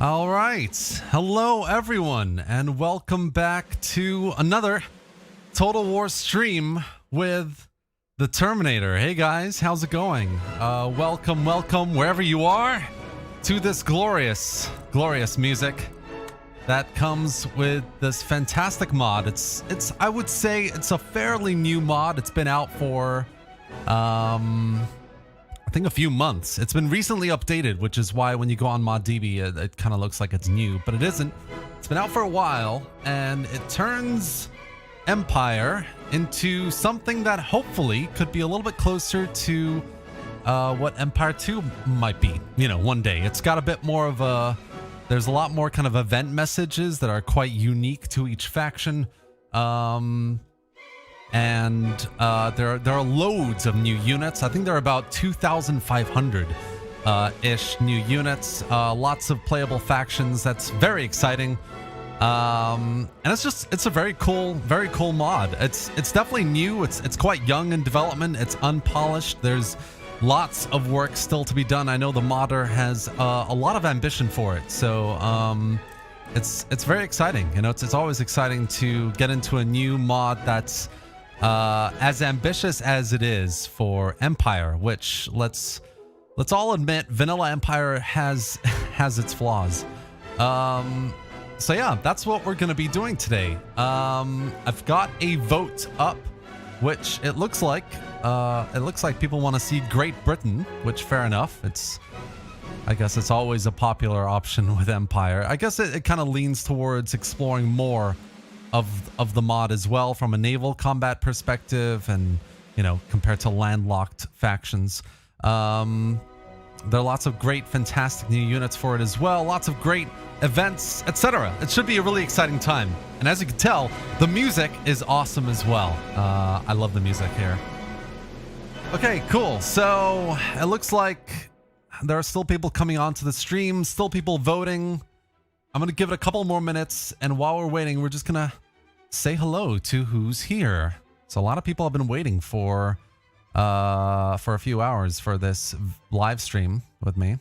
All right. Hello, everyone, and welcome back to another Total War stream with the Terminator. Hey, guys, how's it going? Welcome, wherever you are, to this glorious music that comes with this fantastic mod. It's I would say it's a fairly new mod. It's been out for I think a few months. It's been recently updated, which is why when you go on MODDB, it kind of looks like it's new, but it isn't. It's been out for a while, and it turns Empire into something that hopefully could be a little bit closer to what Empire 2 might be, you know, one day. It's got a bit more of a... There's a lot more kind of event messages that are quite unique to each faction. And there are loads of new units. I think there are about 2,500 ish new units. Lots of playable factions. That's very exciting. And it's a very cool mod. It's definitely new. It's quite young in development. It's unpolished. There's lots of work still to be done. I know the modder has a lot of ambition for it. So it's very exciting. You know, it's always exciting to get into a new mod that's as ambitious as it is for Empire, which let's all admit, vanilla Empire has its flaws. So yeah, that's what we're gonna be doing today. I've got a vote up, which it looks like people want to see Great Britain, which fair enough. I guess it's always a popular option with Empire. I guess it kind of leans towards exploring more of the mod as well from a naval combat perspective, and you know, compared to landlocked factions. There are lots of great, fantastic new units for it as well. Lots of great events, etc. It should be a really exciting time. And as you can tell, the music is awesome as well. I love the music here. Okay, cool. So it looks like there are still people coming onto the stream, still people voting. I'm going to give it a couple more minutes, and while we're waiting, we're just going to say hello to who's here. So a lot of people have been waiting for a few hours for this live stream with me.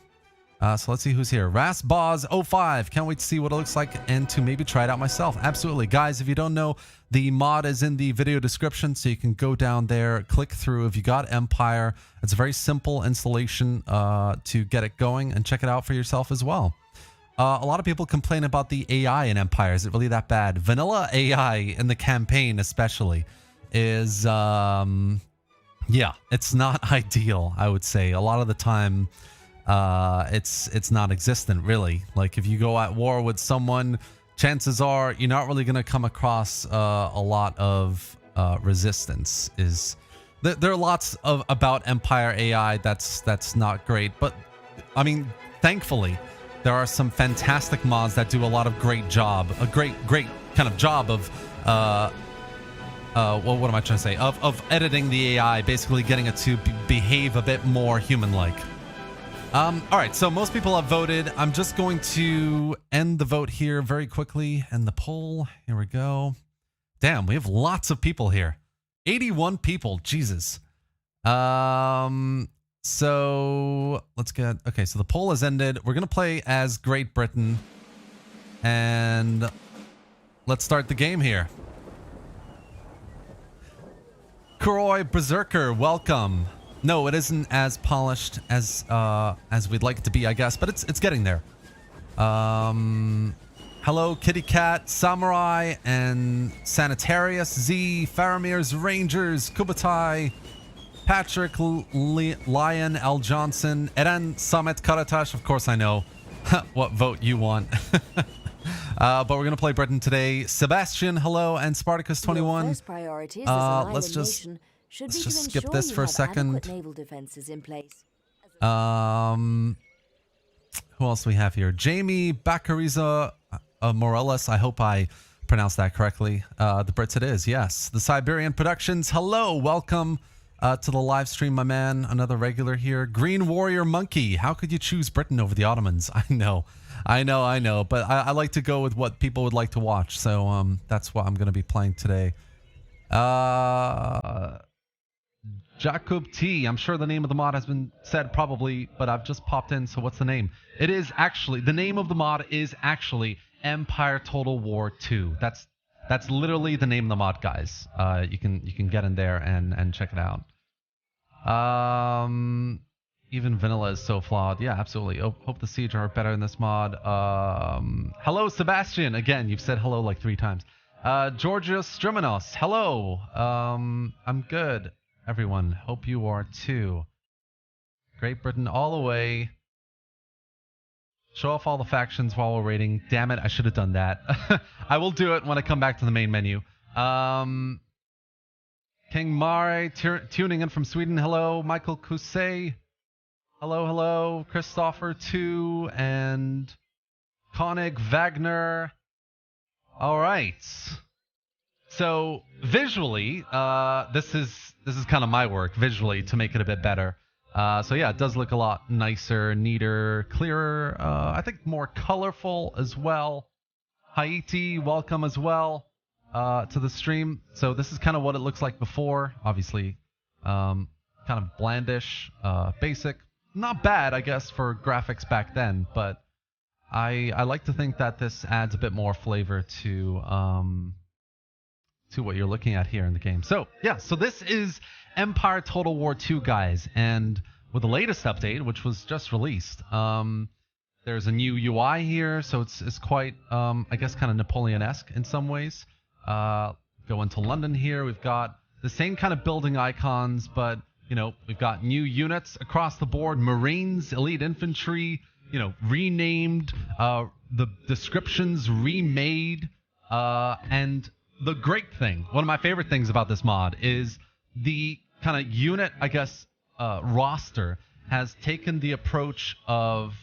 So let's see who's here. Rasboz05, can't wait to see what it looks like and to maybe try it out myself. Absolutely. Guys, if you don't know, the mod is in the video description, so you can go down there, click through. If you got Empire, it's a very simple installation to get it going, and check it out for yourself as well. A lot of people complain about the AI in Empire. Is it really that bad? Vanilla AI in the campaign especially is, yeah, it's not ideal, I would say. A lot of the time, it's non-existent, really. Like, if you go at war with someone, chances are you're not really going to come across a lot of resistance. There are lots about Empire AI that's not great, but I mean, thankfully, there are some fantastic mods that do a lot of great job, a great kind of job of, well, what am I trying to say? Of editing the AI, basically getting it to behave a bit more human-like. All right, so most people have voted. I'm just going to end the vote here very quickly, and the poll. Here we go. Damn, we have lots of people here. 81 people, Jesus. So let's get, okay, so the poll has ended. We're going to play as Great Britain, and let's start the game here. Kuroi Berserker, welcome. No, it isn't as polished as we'd like it to be, I guess, but it's getting there. Hello, Kitty Cat, Samurai, and Sanitarius, Z, Faramir's Rangers, Kubatai, Patrick, Lion, L. Johnson, Eren, Summit, Karatash. Of course I know what vote you want. But we're going to play Britain today. Sebastian, hello, and Spartacus21. Let's just skip this for a second. Who else do we have here? Jamie Bacariza Morales. I hope I pronounced that correctly. The Brits it is, yes. The Siberian Productions, hello, welcome. To the live stream, my man. Another regular here. Green Warrior Monkey. How could you choose Britain over the Ottomans? I know. But I like to go with what people would like to watch. So that's what I'm going to be playing today. Jacob T. I'm sure the name of the mod has been said probably, but I've just popped in, so what's the name? It is actually, the name of the mod is actually Empire Total War 2. That's literally the name of the mod, guys. You can get in there and check it out. Even vanilla is so flawed. Yeah, absolutely. Hope the siege are better in this mod. Hello, Sebastian. Again, you've said hello like 3 times. Georgios Striminos. Hello. I'm good, everyone. Hope you are too. Great Britain all the way. Show off all the factions while we're waiting. Damn it, I should have done that. I will do it when I come back to the main menu. King Mare tuning in from Sweden. Hello, Michael Kusei. Hello. Christopher 2 and Koenig Wagner. All right. So visually, this is kind of my work visually to make it a bit better. So yeah, it does look a lot nicer, neater, clearer. I think more colorful as well. Haiti, welcome as well to the stream. So this is kind of what it looks like before. Obviously, kind of blandish, basic. Not bad, I guess, for graphics back then. But I like to think that this adds a bit more flavor to what you're looking at here in the game. So yeah, so this is Empire Total War 2, guys, and with the latest update, which was just released, there's a new UI here, so it's quite, I guess, kind of Napoleon-esque in some ways. Go into London here, we've got the same kind of building icons, but, you know, we've got new units across the board, Marines, Elite Infantry, you know, renamed, the descriptions remade, and the great thing, one of my favorite things about this mod is the kind of unit, I guess, roster has taken the approach of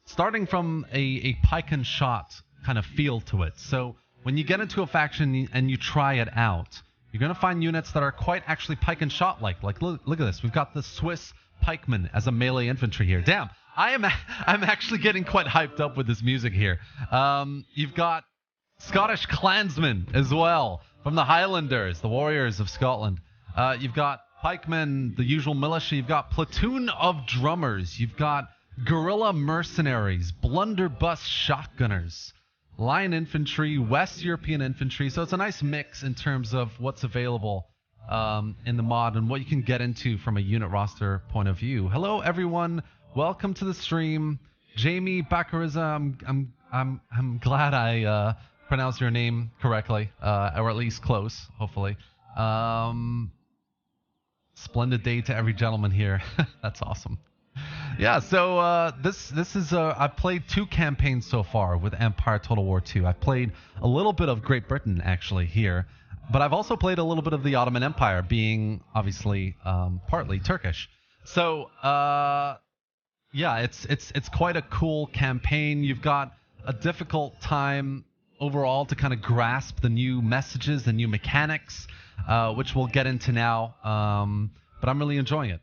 starting from a pike and shot kind of feel to it. So when you get into a faction and you try it out, you're going to find units that are quite actually pike and shot like look at this. We've got the Swiss pikeman as a melee infantry here. Damn, I'm actually getting quite hyped up with this music here. You've got Scottish clansmen as well from the Highlanders, the warriors of Scotland. You've got pikemen, the usual militia. You've got platoon of drummers. You've got guerrilla mercenaries, blunderbuss shotgunners, line infantry, West European infantry. So it's a nice mix in terms of what's available in the mod and what you can get into from a unit roster point of view. Hello, everyone. Welcome to the stream, Jamie Bakariza. I'm glad I pronounced your name correctly, or at least close, hopefully. Splendid day to every gentleman here. That's awesome. Yeah, so this is I've played 2 campaigns so far with Empire Total War 2. I've played a little bit of Great Britain actually here, but I've also played a little bit of the Ottoman Empire, being obviously partly Turkish. So yeah, it's quite a cool campaign. You've got a difficult time overall to kind of grasp the new messages, the new mechanics, which we'll get into now. But I'm really enjoying it.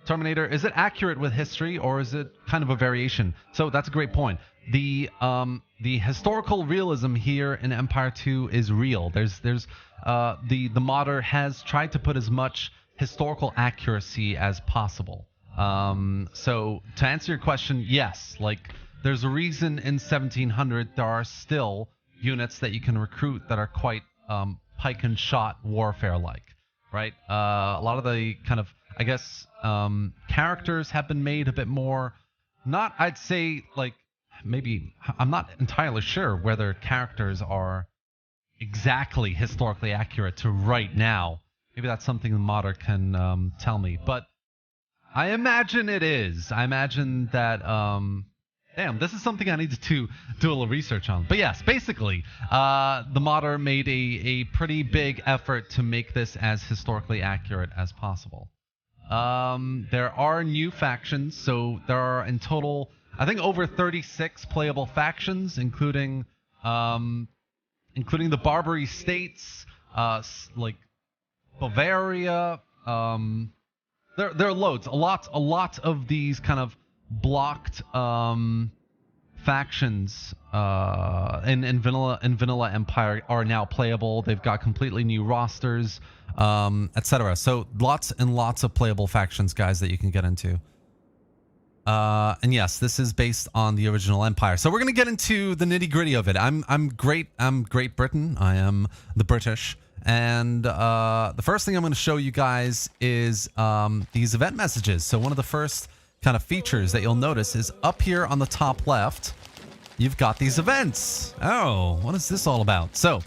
Terminator, is it accurate with history, or is it kind of a variation? So that's a great point. The historical realism here in Empire 2 is real. The modder has tried to put as much historical accuracy as possible. So to answer your question, yes, like there's a reason in 1700 there are still units that you can recruit that are quite pike and shot warfare like, right? A lot of the kind of, I guess, characters have been made a bit more, not, I'd say, like, maybe, I'm not entirely sure whether characters are exactly historically accurate to right now. Maybe that's something the modder can tell me, but I imagine it is. I imagine that, damn, this is something I need to do a little research on. But yes, basically, the modder made a pretty big effort to make this as historically accurate as possible. There are new factions, so there are in total, I think, over 36 playable factions, including the Barbary states, like Bavaria. There are loads, a lot of these kind of blocked factions in Vanilla Empire are now playable. They've got completely new rosters, etc. So lots and lots of playable factions, guys, that you can get into. And yes, this is based on the original Empire. So we're gonna get into the nitty-gritty of it. I'm Great Britain. I am the British. And the first thing I'm going to show you guys is these event messages. So one of the first kind of features that you'll notice is up here on the top left, you've got these events. Oh, what is this all about? So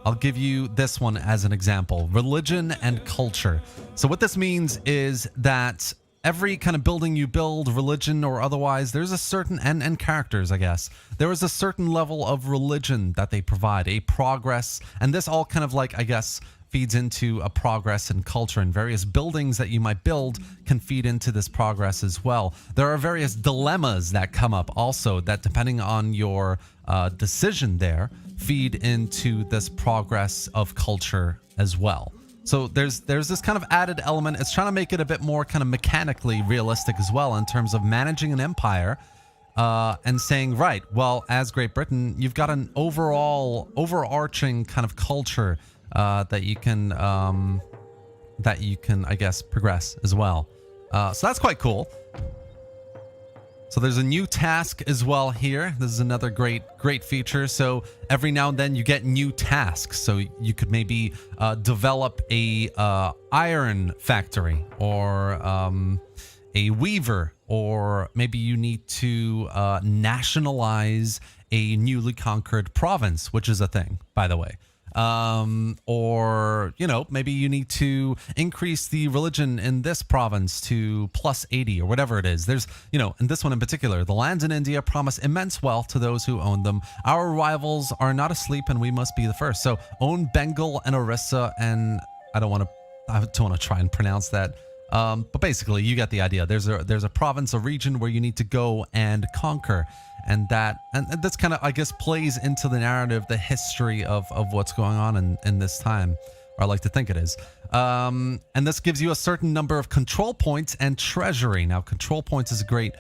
I'll give you this one as an example. Religion and culture. So what this means is that every kind of building you build, religion or otherwise, there's a certain, and characters, I guess, there is a certain level of religion that they provide, a progress, and this all kind of like, I guess, feeds into a progress in culture, and various buildings that you might build can feed into this progress as well. There are various dilemmas that come up also that, depending on your decision there, feed into this progress of culture as well. So there's this kind of added element. It's trying to make it a bit more kind of mechanically realistic as well in terms of managing an empire and saying, right, well, as Great Britain, you've got an overarching kind of culture that you can, I guess, progress as well. So that's quite cool. So there's a new task as well here. This is another great feature. So every now and then you get new tasks. So you could maybe develop a iron factory or a weaver, or maybe you need to nationalize a newly conquered province, which is a thing, by the way. Or, you know, maybe you need to increase the religion in this province to plus 80 or whatever it is. There's, you know, in this one in particular, the lands in India promise immense wealth to those who own them. Our rivals are not asleep and we must be the first. So own Bengal and Orissa, and I don't want to try and pronounce that. But basically you get the idea. There's a province, a region where you need to go and conquer. And that's kind of, I guess, plays into the narrative, the history of what's going on in this time, or I like to think it is. And this gives you a certain number of control points and treasury. Now, control points is a great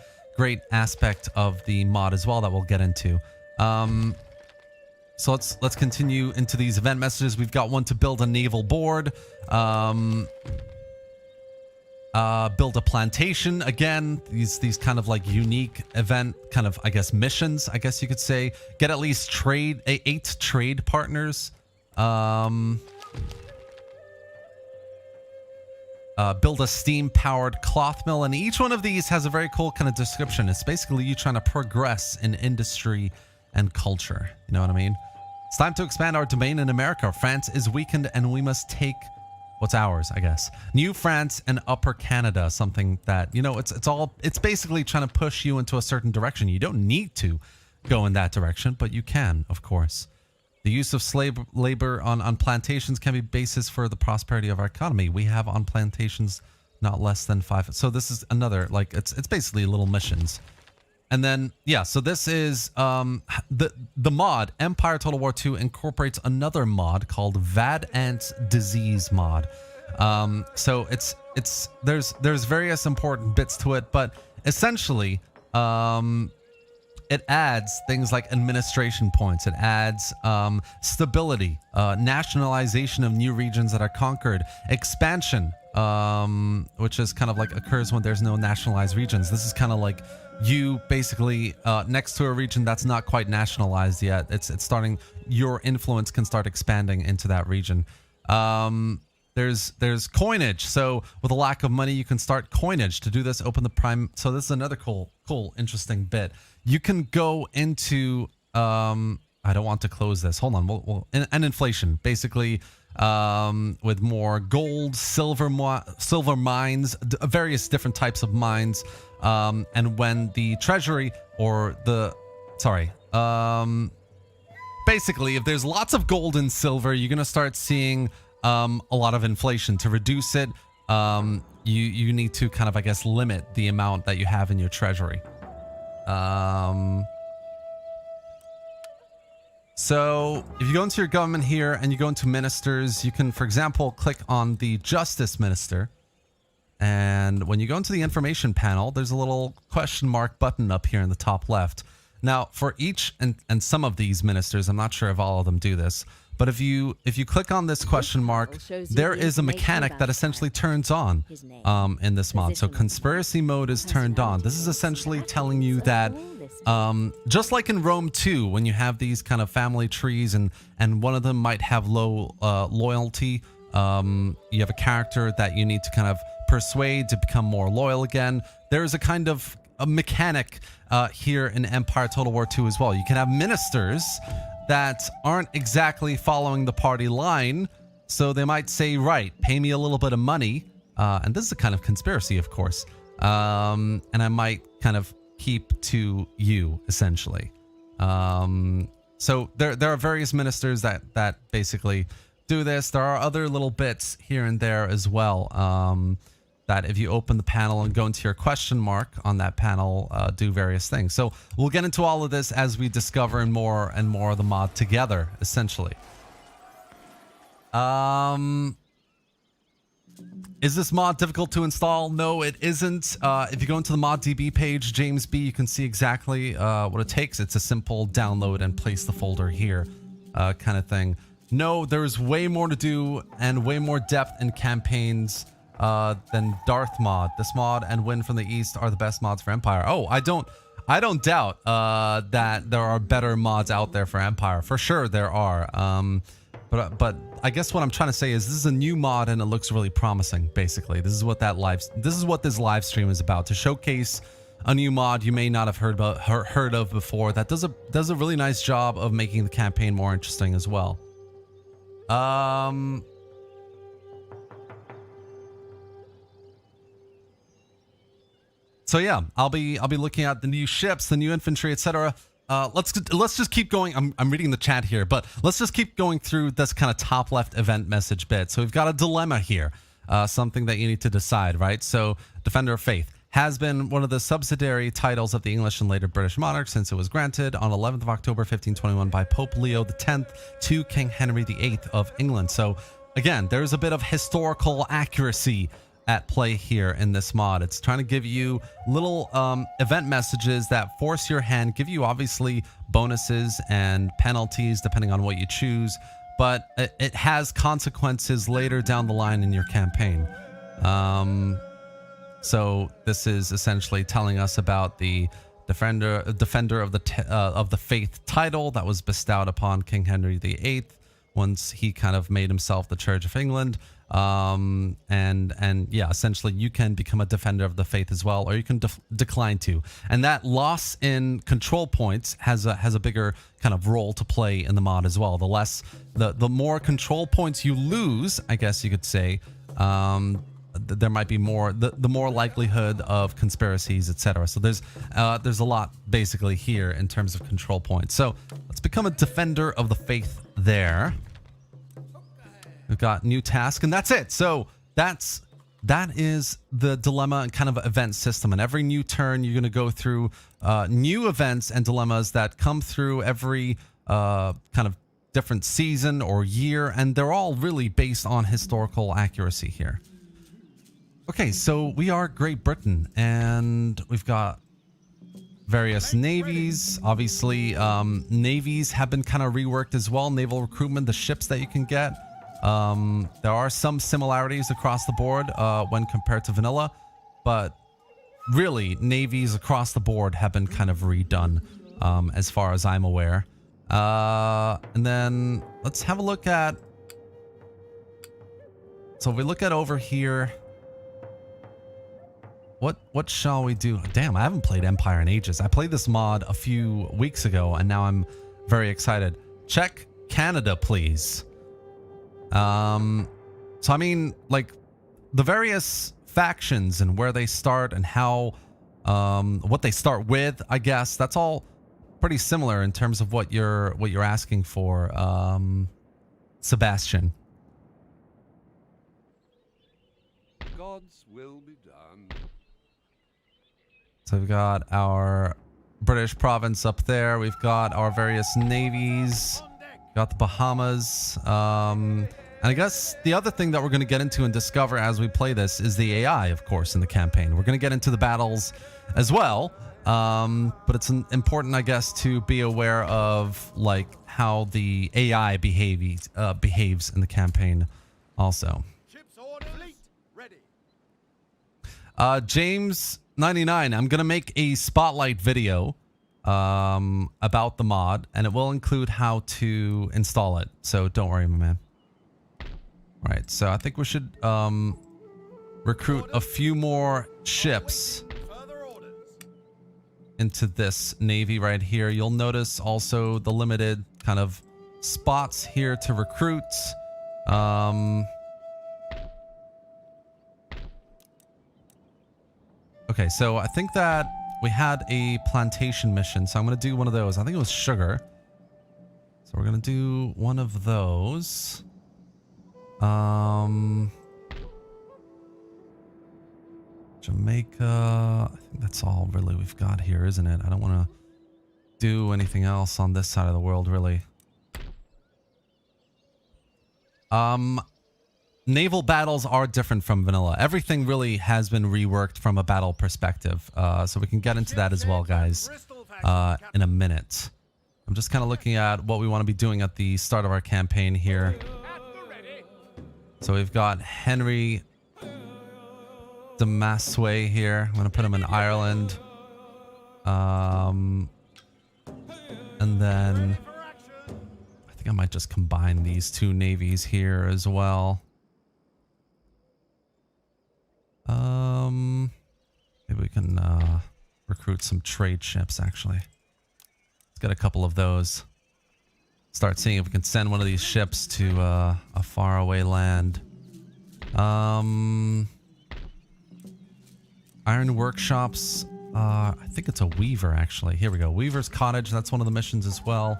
aspect of the mod as well that we'll get into. So let's continue into these event messages. We've got one to build a naval board. Build a plantation. Again, these kind of like unique event kind of, I guess, missions, I guess you could say. Get at least 8 trade partners. Build a steam-powered cloth mill, and each one of these has a very cool kind of description. It's basically you trying to progress in industry and culture. You know what I mean? It's time to expand our domain in America. France is weakened and we must take what's ours, I guess. New France and Upper Canada, something that, you know, it's basically trying to push you into a certain direction. You don't need to go in that direction, but you can, of course. The use of slave labor on plantations can be basis for the prosperity of our economy. We have on plantations not less than 5. So this is another, like, it's basically little missions. And then, yeah, so this is the mod Empire Total War 2 incorporates another mod called Ant Disease mod. So there's various important bits to it, but essentially it adds things like administration points. It adds stability, nationalization of new regions that are conquered, expansion, which is kind of like occurs when there's no nationalized regions. This is kind of like you basically next to a region that's not quite nationalized yet. It's starting, your influence can start expanding into that region. There's coinage. So with a lack of money, you can start coinage. To do this, open the prime. So this is another cool, interesting bit. You can go into, I don't want to close this. Hold on. And inflation, basically, with more gold, silver mines, various different types of mines. And when the treasury or basically, if there's lots of gold and silver, you're going to start seeing a lot of inflation. To reduce it, you need to kind of, I guess, limit the amount that you have in your treasury. So if you go into your government here and you go into ministers, you can, for example, click on the justice minister. And when you go into the information panel, there's a little question mark button up here in the top left. Now, for each and some of these ministers, I'm not sure if all of them do this, but if you click on this question mark, there is a mechanic that essentially turns on in this mod. So conspiracy mode is turned on. This is essentially telling you that just like in Rome 2, when you have these kind of family trees and one of them might have low loyalty, you have a character that you need to kind of persuade to become more loyal again. There's a kind of a mechanic here in Empire Total War 2 as well. You can have ministers that aren't exactly following the party line, so they might say, right, pay me a little bit of money, and this is a kind of conspiracy, of course, and I might kind of keep to you, essentially. So there are various ministers that basically do this. There are other little bits here and there as well, that if you open the panel and go into your question mark on that panel, do various things. So we'll get into all of this as we discover more and more of the mod together, essentially. Is this mod difficult to install? No, it isn't. If you go into the MODDB page, James B, you can see exactly what it takes. It's a simple download and place the folder here kind of thing. No, there's way more to do and way more depth in campaigns than Darth Mod. This mod and Win from the East are the best mods for Empire. Oh, I don't doubt that there are better mods out there for Empire. For sure there are. But I guess what I'm trying to say is this is a new mod and it looks really promising. Basically, this is what this live stream is about, to showcase a new mod you may not have heard of before that does a really nice job of making the campaign more interesting as well. So yeah, I'll be looking at the new ships, the new infantry, etc. Let's just keep going. I'm reading the chat here, but let's just keep going through this kind of top left event message bit. So we've got a dilemma here, something that you need to decide, right? So Defender of Faith has been one of the subsidiary titles of the English and later British monarchs since it was granted on 11th of October 1521 by Pope Leo X to King Henry VIII of England. So again, there's a bit of historical accuracy at play here in this mod. It's trying to give you little event messages that force your hand, give you obviously bonuses and penalties depending on what you choose, but it has consequences later down the line in your campaign. So this is essentially telling us about the defender of the faith title that was bestowed upon King Henry VIII once he kind of made himself the Church of England. And yeah, essentially you can become a defender of the faith as well, or you can decline to. And that loss in control points has a bigger kind of role to play in the mod as well. The more control points you lose, I guess you could say, there might be more, the more likelihood of conspiracies, etc. So there's a lot basically here in terms of control points. So let's become a defender of the faith there. We've got new task, and that's it. So that is the dilemma and kind of event system. And every new turn, you're going to go through new events and dilemmas that come through every kind of different season or year, and they're all really based on historical accuracy here. Okay, so we are Great Britain, and we've got various navies. Obviously, navies have been kind of reworked as well. Naval recruitment, the ships that you can get. There are some similarities across the board when compared to vanilla, but really navies across the board have been kind of redone as far as I'm aware. And then let's have a look at, so if we look at over here, what shall we do? Damn, I haven't played Empire in ages. I played this mod a few weeks ago and now I'm very excited. Check Canada, please. So I mean, like the various factions and where they start and how what they start with, I guess that's all pretty similar in terms of what you're asking for, Sebastian. God's will be done. So we've got our British province up there. We've got our various navies. Got the Bahamas. And And I guess the other thing that we're going to get into and discover as we play this is the AI, of course, in the campaign. We're going to get into the battles as well. But it's important, I guess, to be aware of like how the AI behaves in the campaign also. James 99, I'm going to make a spotlight video about the mod, and it will include how to install it. So don't worry, my man. All right, so I think we should recruit a few more ships into this navy right here. You'll notice also the limited kind of spots here to recruit. Okay, so I think that we had a plantation mission, so I'm going to do one of those. I think it was sugar. So we're going to do one of those. Jamaica. I think that's all really we've got here, isn't it? I don't want to do anything else on this side of the world, really. Naval battles are different from vanilla. Everything really has been reworked from a battle perspective. So we can get into that as well, guys, in a minute. I'm just kind of looking at what we want to be doing at the start of our campaign here. So we've got Henry de Massway here. I'm going to put him in Ireland. And then I think I might just combine these two navies here as well. Maybe we can recruit some trade ships, actually. Let's get a couple of those. Start seeing if we can send one of these ships to a faraway land. Iron workshops. I think it's a weaver, actually. Here we go. Weaver's cottage. That's one of the missions as well.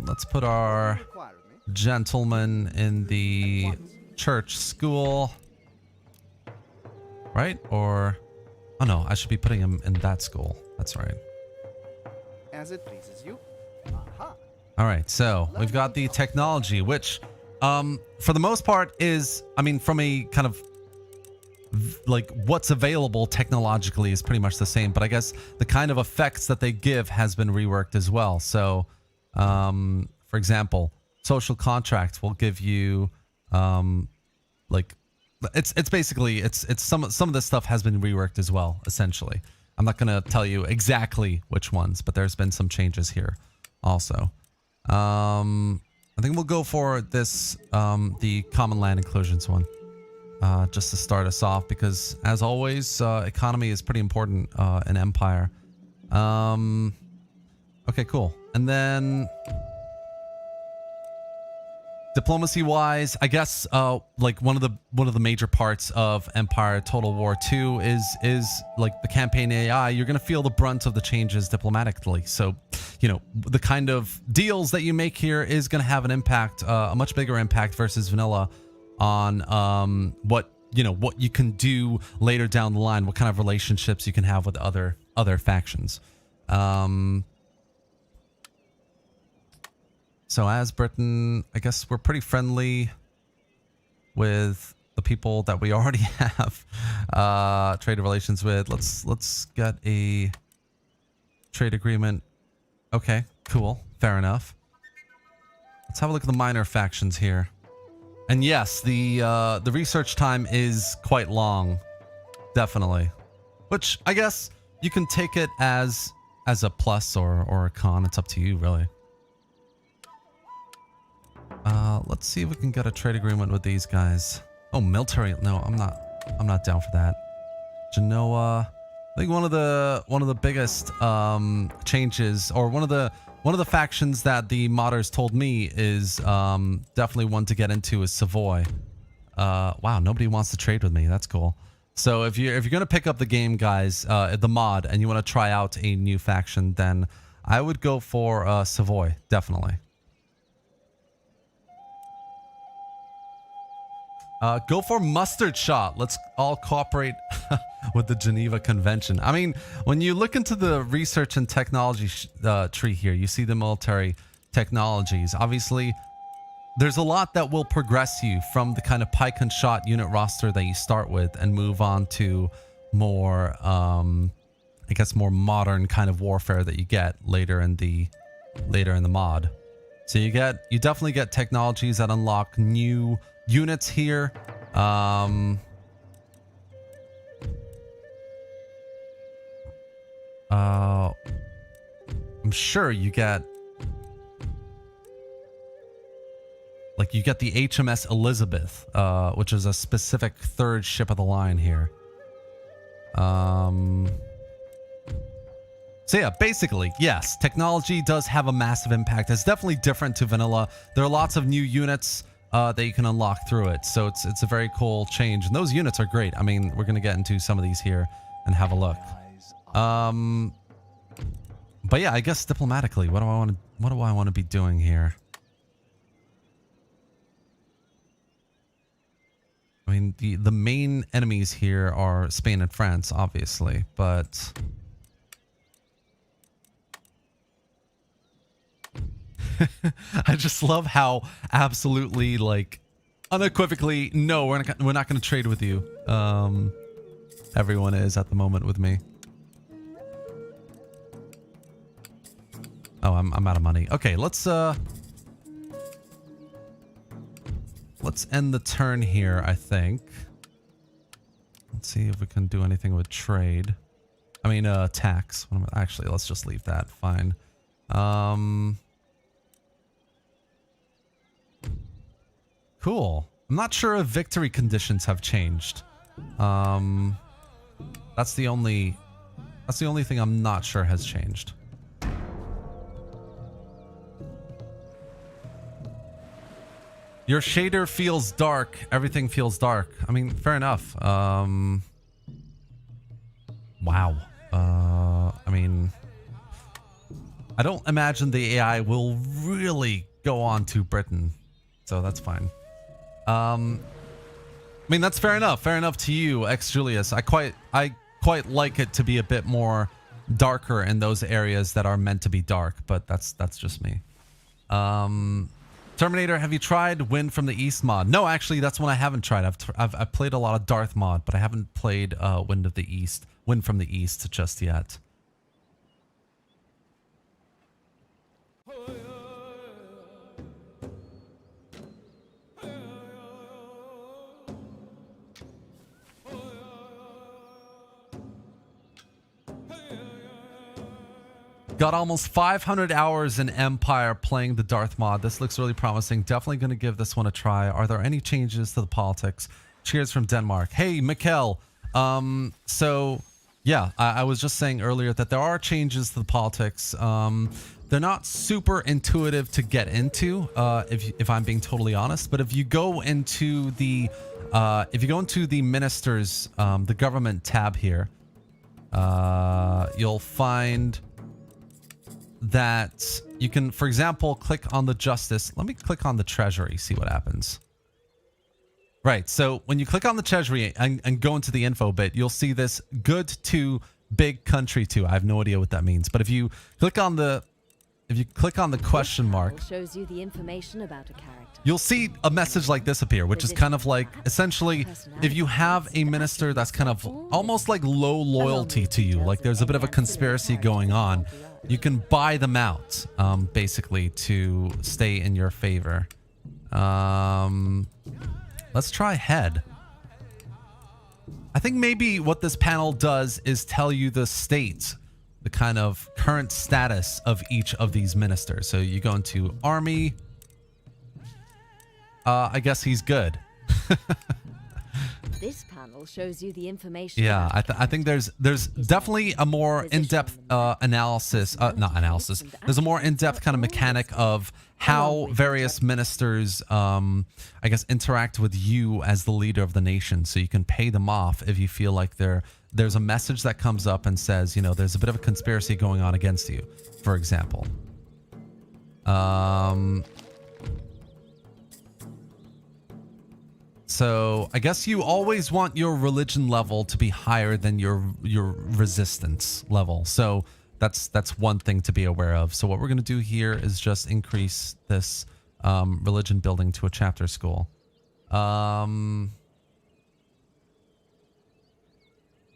Let's put our gentleman in the church school. Right? Or... oh no, I should be putting him in that school. That's right. As it pleases you. All right, so we've got the technology, which for the most part is, I mean, from a kind of like what's available technologically is pretty much the same, but I guess the kind of effects that they give has been reworked as well. So, for example, social contracts will give you like it's basically it's some of this stuff has been reworked as well, essentially. I'm not going to tell you exactly which ones, but there's been some changes here also. I think we'll go for this the common land inclusions one, just to start us off, because as always, economy is pretty important in Empire. Okay, cool. And then diplomacy wise, I guess like one of the major parts of Empire Total War 2 is like the campaign AI. You're gonna feel the brunt of the changes diplomatically. So, you know, the kind of deals that you make here is gonna have an impact, a much bigger impact versus vanilla on what you can do later down the line, what kind of relationships you can have with other factions. So as Britain, I guess we're pretty friendly with the people that we already have trade relations with. Let's get a trade agreement. Okay, cool. Fair enough. Let's have a look at the minor factions here. And yes, the research time is quite long, definitely. Which I guess you can take it as a plus or a con. It's up to you, really. Let's see if we can get a trade agreement with these guys. Oh, military. No, I'm not down for that. Genoa. I think one of the biggest changes, or one of the factions that the modders told me is definitely one to get into is Savoy. Wow, nobody wants to trade with me. That's cool. So if you're gonna pick up the game, guys, the mod, and you want to try out a new faction, then I would go for Savoy, definitely. Go for mustard shot. Let's all cooperate with the Geneva Convention. I mean, when you look into the research and technology tree here, you see the military technologies. Obviously, there's a lot that will progress you from the kind of pike and shot unit roster that you start with and move on to more, I guess, more modern kind of warfare that you get later in the mod. So you definitely get technologies that unlock new units here. I'm sure you get, like, you get the HMS Elizabeth, which is a specific third ship of the line here. So yeah, basically, yes, technology does have a massive impact. It's definitely different to vanilla. There are lots of new units that you can unlock through it. So it's a very cool change. And those units are great. I mean, we're going to get into some of these here and have a look. But yeah, I guess diplomatically, what do I want to be doing here? I mean, the main enemies here are Spain and France, obviously, but I just love how absolutely, like, unequivocally, no, we're not going to trade with you. Everyone is at the moment with me. Oh, I'm out of money. Okay, let's end the turn here, I think. Let's see if we can do anything with trade. I mean, tax. Actually, let's just leave that. Fine. Cool. I'm not sure if victory conditions have changed. That's the only thing I'm not sure has changed. Your shader feels dark. Everything feels dark. I mean, fair enough. Wow. I mean, I don't imagine the AI will really go on to Britain, so that's fine. I mean, that's fair enough. Fair enough to you, X Julius. I quite like it to be a bit more darker in those areas that are meant to be dark, but that's just me. Terminator, have you tried Wind from the East mod? No, actually, that's one I haven't tried. I've played a lot of Darth mod, but I haven't played Wind from the East just yet. Got almost 500 hours in Empire playing the Darth mod. This looks really promising. Definitely going to give this one a try. Are there any changes to the politics? Cheers from Denmark. Hey, Mikkel. So, yeah, I was just saying earlier that there are changes to the politics. They're not super intuitive to get into, if I'm being totally honest. But if you go into the ministers, the government tab here, you'll find that you can, for example, click on the justice. Let me click on the treasury, see what happens. Right, so when you click on the treasury and go into the info bit, you'll see this good to big country to. I have no idea what that means, but if you click on the question mark, shows you the information about a character. You'll see a message like this appear, which is kind of like, essentially, if you have a minister that's kind of almost like low loyalty to you, like there's a bit of a conspiracy going on, you can buy them out, basically, to stay in your favor. Let's try head. I think maybe what this panel does is tell you the state, the kind of current status of each of these ministers. So you go into army. I guess he's good. This panel shows you the information. Yeah, I think there's definitely a more in-depth analysis. Not analysis. There's a more in-depth kind of mechanic of how various ministers, I guess, interact with you as the leader of the nation. So you can pay them off if you feel like there's a message that comes up and says, you know, there's a bit of a conspiracy going on against you, for example. So I guess you always want your religion level to be higher than your resistance level. So that's one thing to be aware of. So what we're going to do here is just increase this religion building to a chapter school.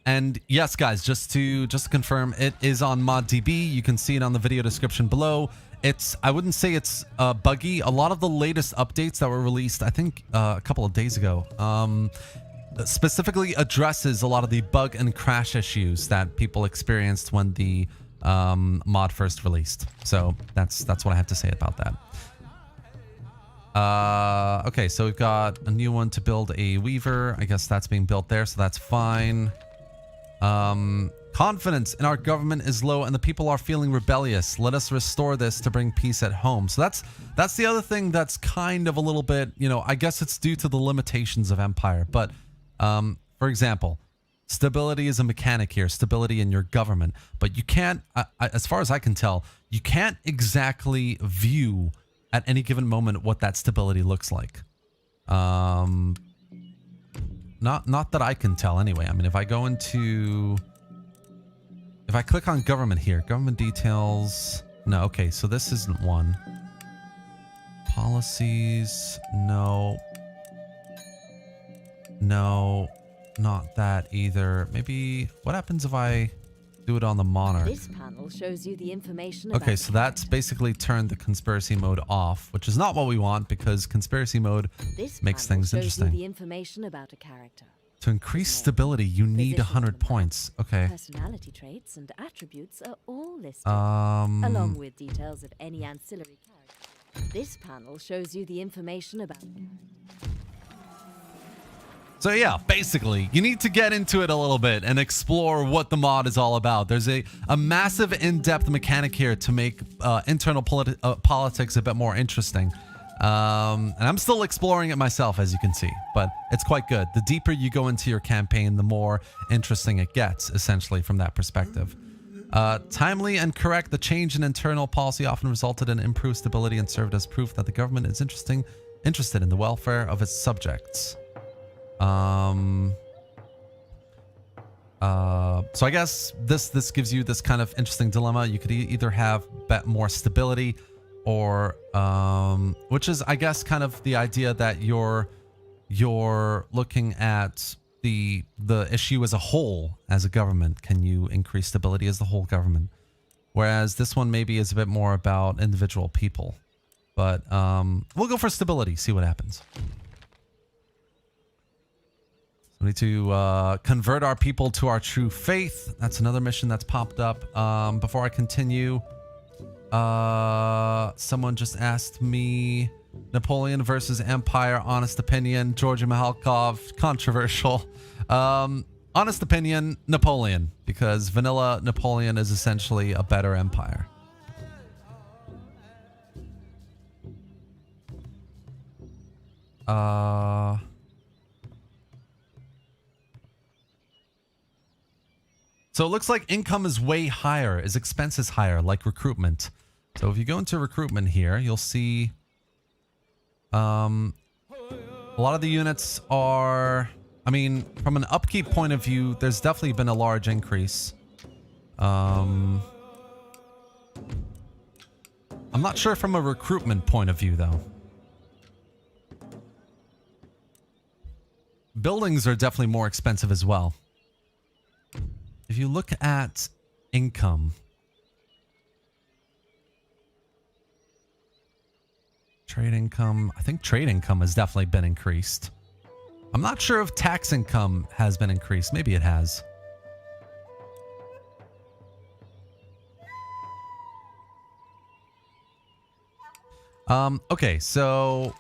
And yes, guys, just to confirm, it is on MODDB. You can see it on the video description below. I wouldn't say it's buggy. A lot of the latest updates that were released, I think a couple of days ago, specifically addresses a lot of the bug and crash issues that people experienced when the mod first released. So that's what I have to say about that. Okay, so we've got a new one to build a weaver. I guess that's being built there, so that's fine. Confidence in our government is low and the people are feeling rebellious. Let us restore this to bring peace at home. So that's the other thing that's kind of a little bit, you know, I guess it's due to the limitations of Empire. But for example, stability is a mechanic here, stability in your government. But you can't, as far as I can tell, you can't exactly view at any given moment what that stability looks like. Not that I can tell anyway. I mean, if I go into... If I click on government here, government details. No, okay, so this isn't one. Policies, no. No, not that either. Maybe, what happens if I do it on the monarch? This panel shows you the information Okay, about so that's basically turned the conspiracy mode off, which is not what we want because conspiracy mode makes things interesting. The information about a character. To increase stability, you need 100 points. Okay. Personality traits and attributes are all listed, along with details of any ancillary character. This panel shows you the information about a character. So yeah, basically, you need to get into it a little bit and explore what the mod is all about. There's a massive in-depth mechanic here to make internal politics a bit more interesting. And I'm still exploring it myself, as you can see, but it's quite good. The deeper you go into your campaign, the more interesting it gets, essentially, from that perspective. Timely and correct, the change in internal policy often resulted in improved stability and served as proof that the government is interested in the welfare of its subjects. So I guess this gives you this kind of interesting dilemma. You could either have more stability, or which is, I guess, kind of the idea that you're looking at the issue as a whole as a government. Can you increase stability as the whole government? Whereas this one maybe is a bit more about individual people. But we'll go for stability, see what happens. So we need to convert our people to our true faith. That's another mission that's popped up. Before I continue, someone just asked me, Napoleon versus Empire, honest opinion. Georgi Mihalkov, controversial. Honest opinion, Napoleon, because vanilla Napoleon is essentially a better empire. So it looks like income is way higher, is expenses higher, like recruitment. So if you go into recruitment here, you'll see a lot of the units are, I mean, from an upkeep point of view, there's definitely been a large increase. I'm not sure from a recruitment point of view, though. Buildings are definitely more expensive as well. If you look at income, trade income, I think trade income has definitely been increased. I'm not sure if tax income has been increased. Maybe it has. Okay, so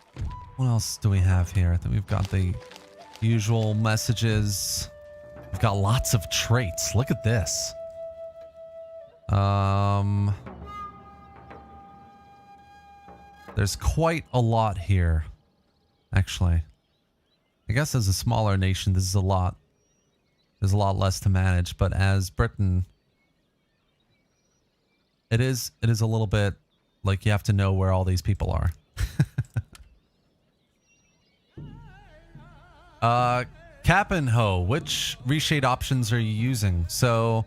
what else do we have here? I think we've got the usual messages. We've got lots of traits. Look at this. There's quite a lot here, actually. I guess as a smaller nation, this is a lot. There's a lot less to manage, but as Britain, it is a little bit like you have to know where all these people are. Cap and Ho, which reshade options are you using? So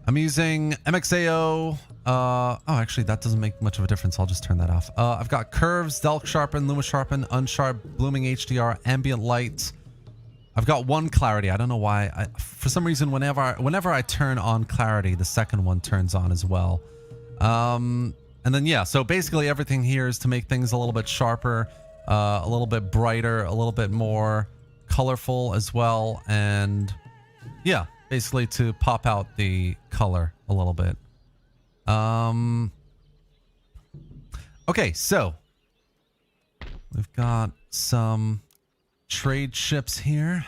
I'm using MXAO. Oh, actually, that doesn't make much of a difference. I'll just turn that off. I've got Curves, Delk Sharpen, Luma Sharpen, Unsharp, Blooming HDR, Ambient Light. I've got one Clarity. I don't know why. For some reason, whenever I turn on Clarity, the second one turns on as well. And then, yeah, so basically everything here is to make things a little bit sharper, a little bit brighter, a little bit more colorful as well. And yeah, basically to pop out the color a little bit. Okay, so we've got some trade ships here.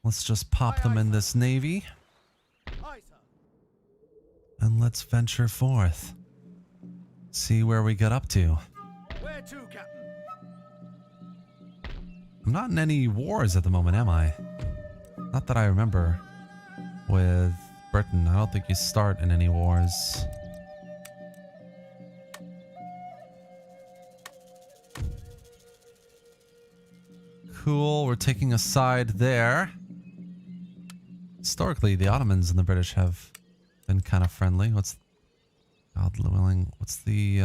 Let's just pop them in this navy. And let's venture forth. See where we get up to. Where to, Captain? I'm not in any wars at the moment, am I? Not that I remember. With Britain, I don't think you start in any wars. Cool, we're taking a side there. Historically, the Ottomans and the British have been kind of friendly. What's God willing? What's the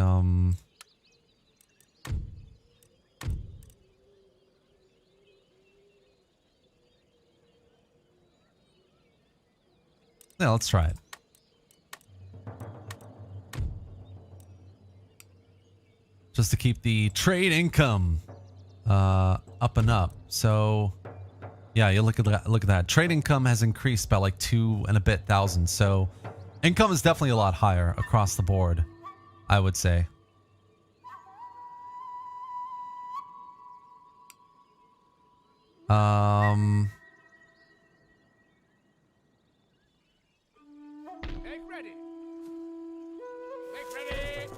yeah, let's try it. Just to keep the trade income up and up. So yeah, you look at that. Trade income has increased by like 2 and a bit thousand. So income is definitely a lot higher across the board, I would say. Make ready. Make ready.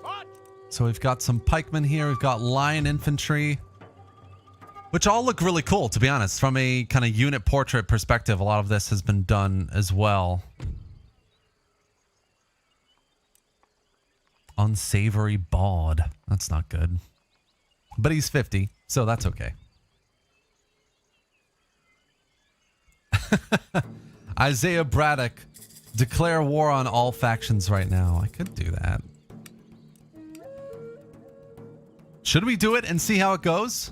March. So we've got some pikemen here. We've got lion infantry, which all look really cool, to be honest. From a kind of unit portrait perspective, a lot of this has been done as well. Unsavory Baud. That's not good. But he's 50, so that's okay. Isaiah Braddock. Declare war on all factions right now. I could do that. Should we do it and see how it goes?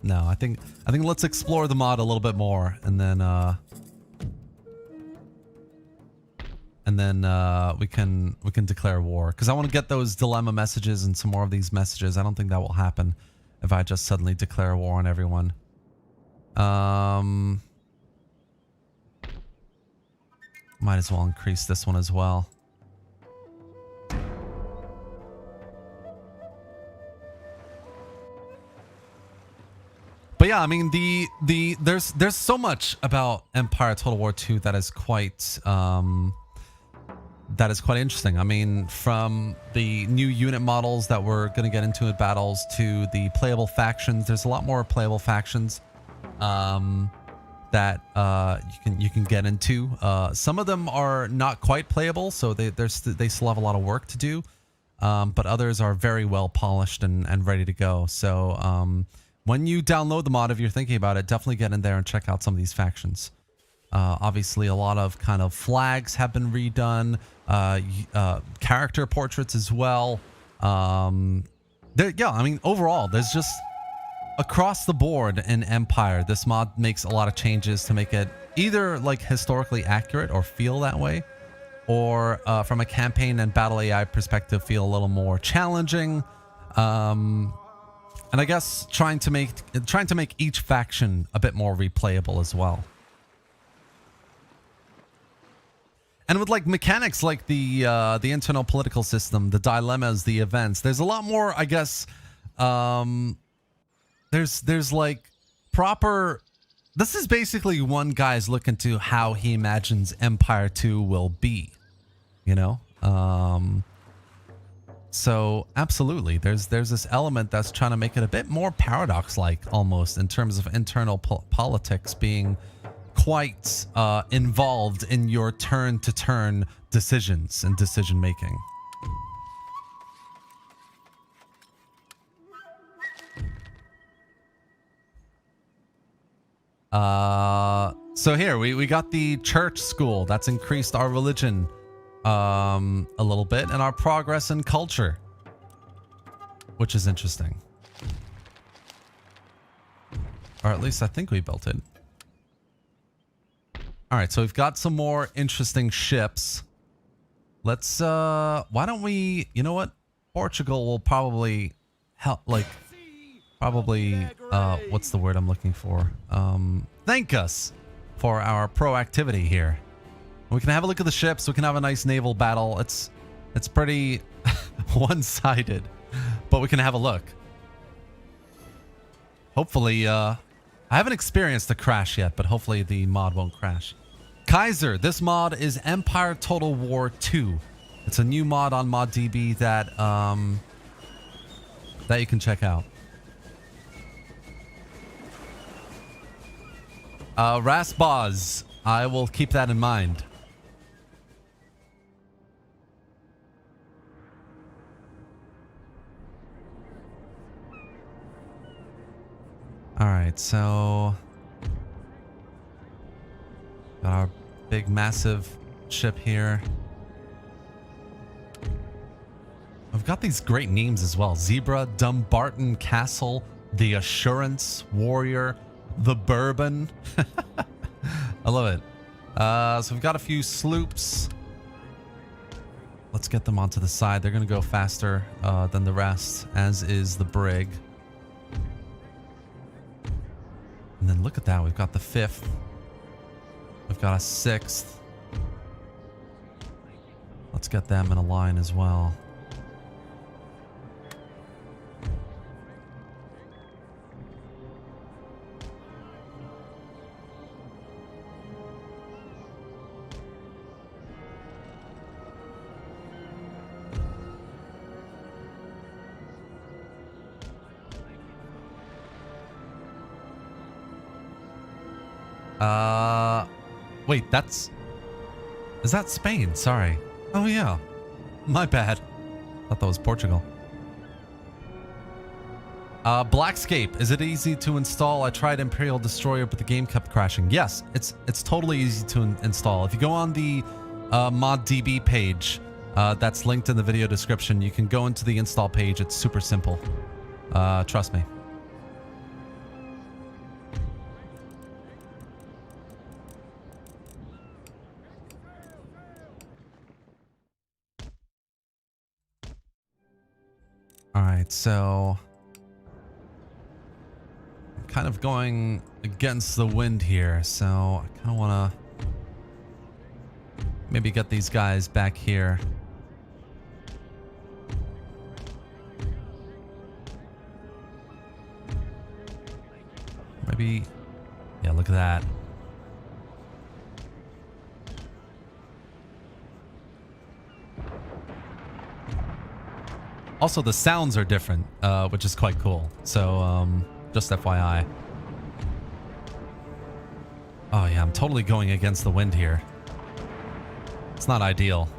No, I think let's explore the mod a little bit more, and then we can declare war, because I want to get those dilemma messages and some more of these messages. I don't think that will happen if I just suddenly declare war on everyone. Might as well increase this one as well. But yeah, I mean, there's so much about Empire Total War 2 that is quite interesting. I mean, from the new unit models that we're going to get into in battles to the playable factions. There's a lot more playable factions that you can get into. Some of them are not quite playable, so they still have a lot of work to do. But others are very well polished and ready to go. So when you download the mod, if you're thinking about it, definitely get in there and check out some of these factions. Obviously, a lot of kind of flags have been redone, character portraits as well. Yeah, I mean, overall, there's just across the board in Empire, this mod makes a lot of changes to make it either like historically accurate or feel that way, or from a campaign and battle AI perspective, feel a little more challenging. And I guess trying to make each faction a bit more replayable as well. And with like mechanics like the internal political system, the dilemmas, the events, there's a lot more, I guess. There's like proper. This is basically one guy's look into how he imagines Empire 2 will be, you know. So absolutely, there's this element that's trying to make it a bit more paradox-like almost in terms of internal politics being quite involved in your turn-to-turn decisions and decision-making. So here we got the church school. That's increased our religion a little bit and our progress in culture, which is interesting. Or at least I think we built it. All right, so we've got some more interesting ships. Let's why don't we, you know what? Portugal will probably help, like probably what's the word I'm looking for? Thank us for our proactivity here. We can have a look at the ships. We can have a nice naval battle. It's pretty one-sided, but we can have a look. Hopefully, I haven't experienced a crash yet, but hopefully the mod won't crash. Kaiser, this mod is Empire Total War 2. It's a new mod on MODDB that you can check out. Rasbaz, I will keep that in mind. All right, so got our big massive ship here. I've got these great names as well. Zebra, Dumbarton Castle, the Assurance, Warrior, the Bourbon. I love it. So we've got a few sloops. Let's get them onto the side. They're going to go faster than the rest, as is the brig. And then look at that. We've got the 5th. We've got a 6th. Let's get them in a line as well. Wait, is that Spain? Sorry. Oh yeah, my bad. Thought that was Portugal. Blackscape, is it easy to install? I tried Imperial Destroyer, but the game kept crashing. Yes, it's totally easy to install. If you go on the MODDB page, that's linked in the video description, you can go into the install page. It's super simple. Trust me. All right, so I'm kind of going against the wind here, so I kind of want to maybe get these guys back here. Maybe, yeah, look at that. Also, the sounds are different, which is quite cool. So, just FYI. Oh yeah, I'm totally going against the wind here. It's not ideal.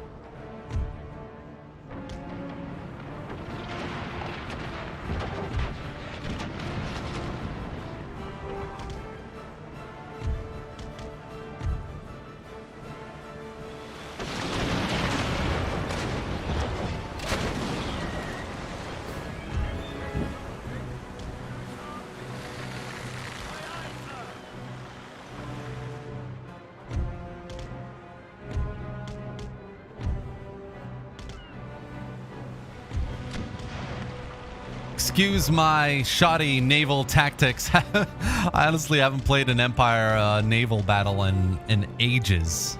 Excuse my shoddy naval tactics. I honestly haven't played an Empire naval battle in ages.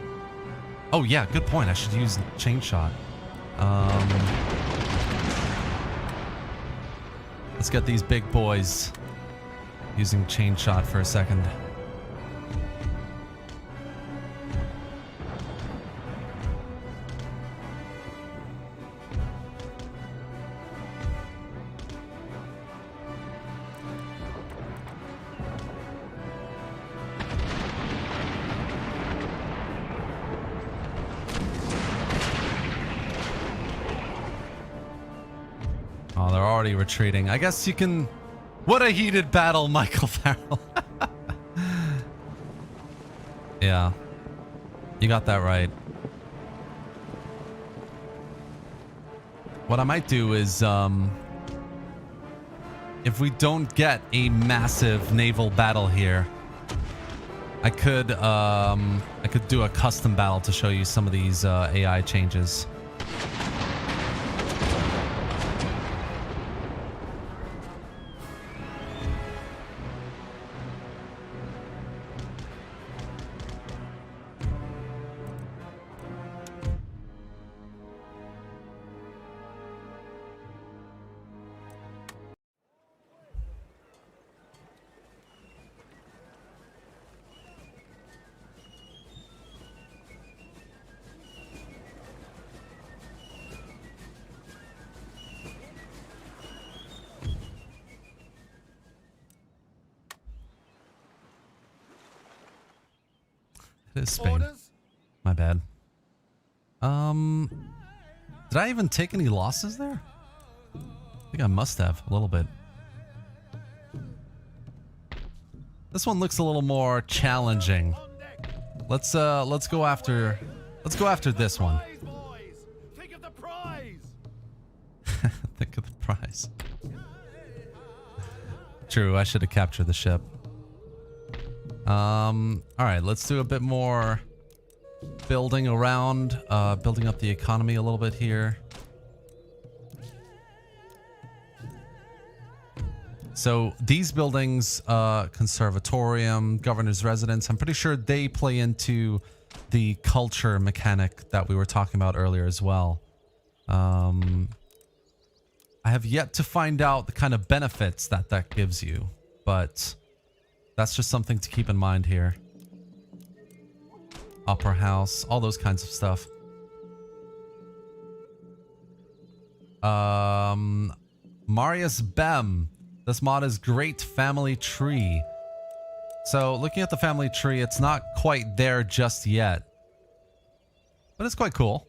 Oh yeah, good point. I should use chain shot. Let's get these big boys using chain shot for a second. Oh, they're already retreating. I guess you can... What a heated battle, Michael Farrell. Yeah. You got that right. What I might do is, if we don't get a massive naval battle here, I could do a custom battle to show you some of these AI changes. It is Spain. Orders? My bad. Did I even take any losses there? I think I must have a little bit. This one looks a little more challenging. On deck. Let's go after this one. Prize, boys. Think of the prize. Think of the prize. True, I should have captured the ship. All right, let's do a bit more building around, building up the economy a little bit here. So these buildings, conservatorium, governor's residence, I'm pretty sure they play into the culture mechanic that we were talking about earlier as well. I have yet to find out the kind of benefits that gives you, but that's just something to keep in mind here. Opera house, all those kinds of stuff. Marius Bem. This mod is Great Family Tree. So looking at the family tree, it's not quite there just yet, but it's quite cool.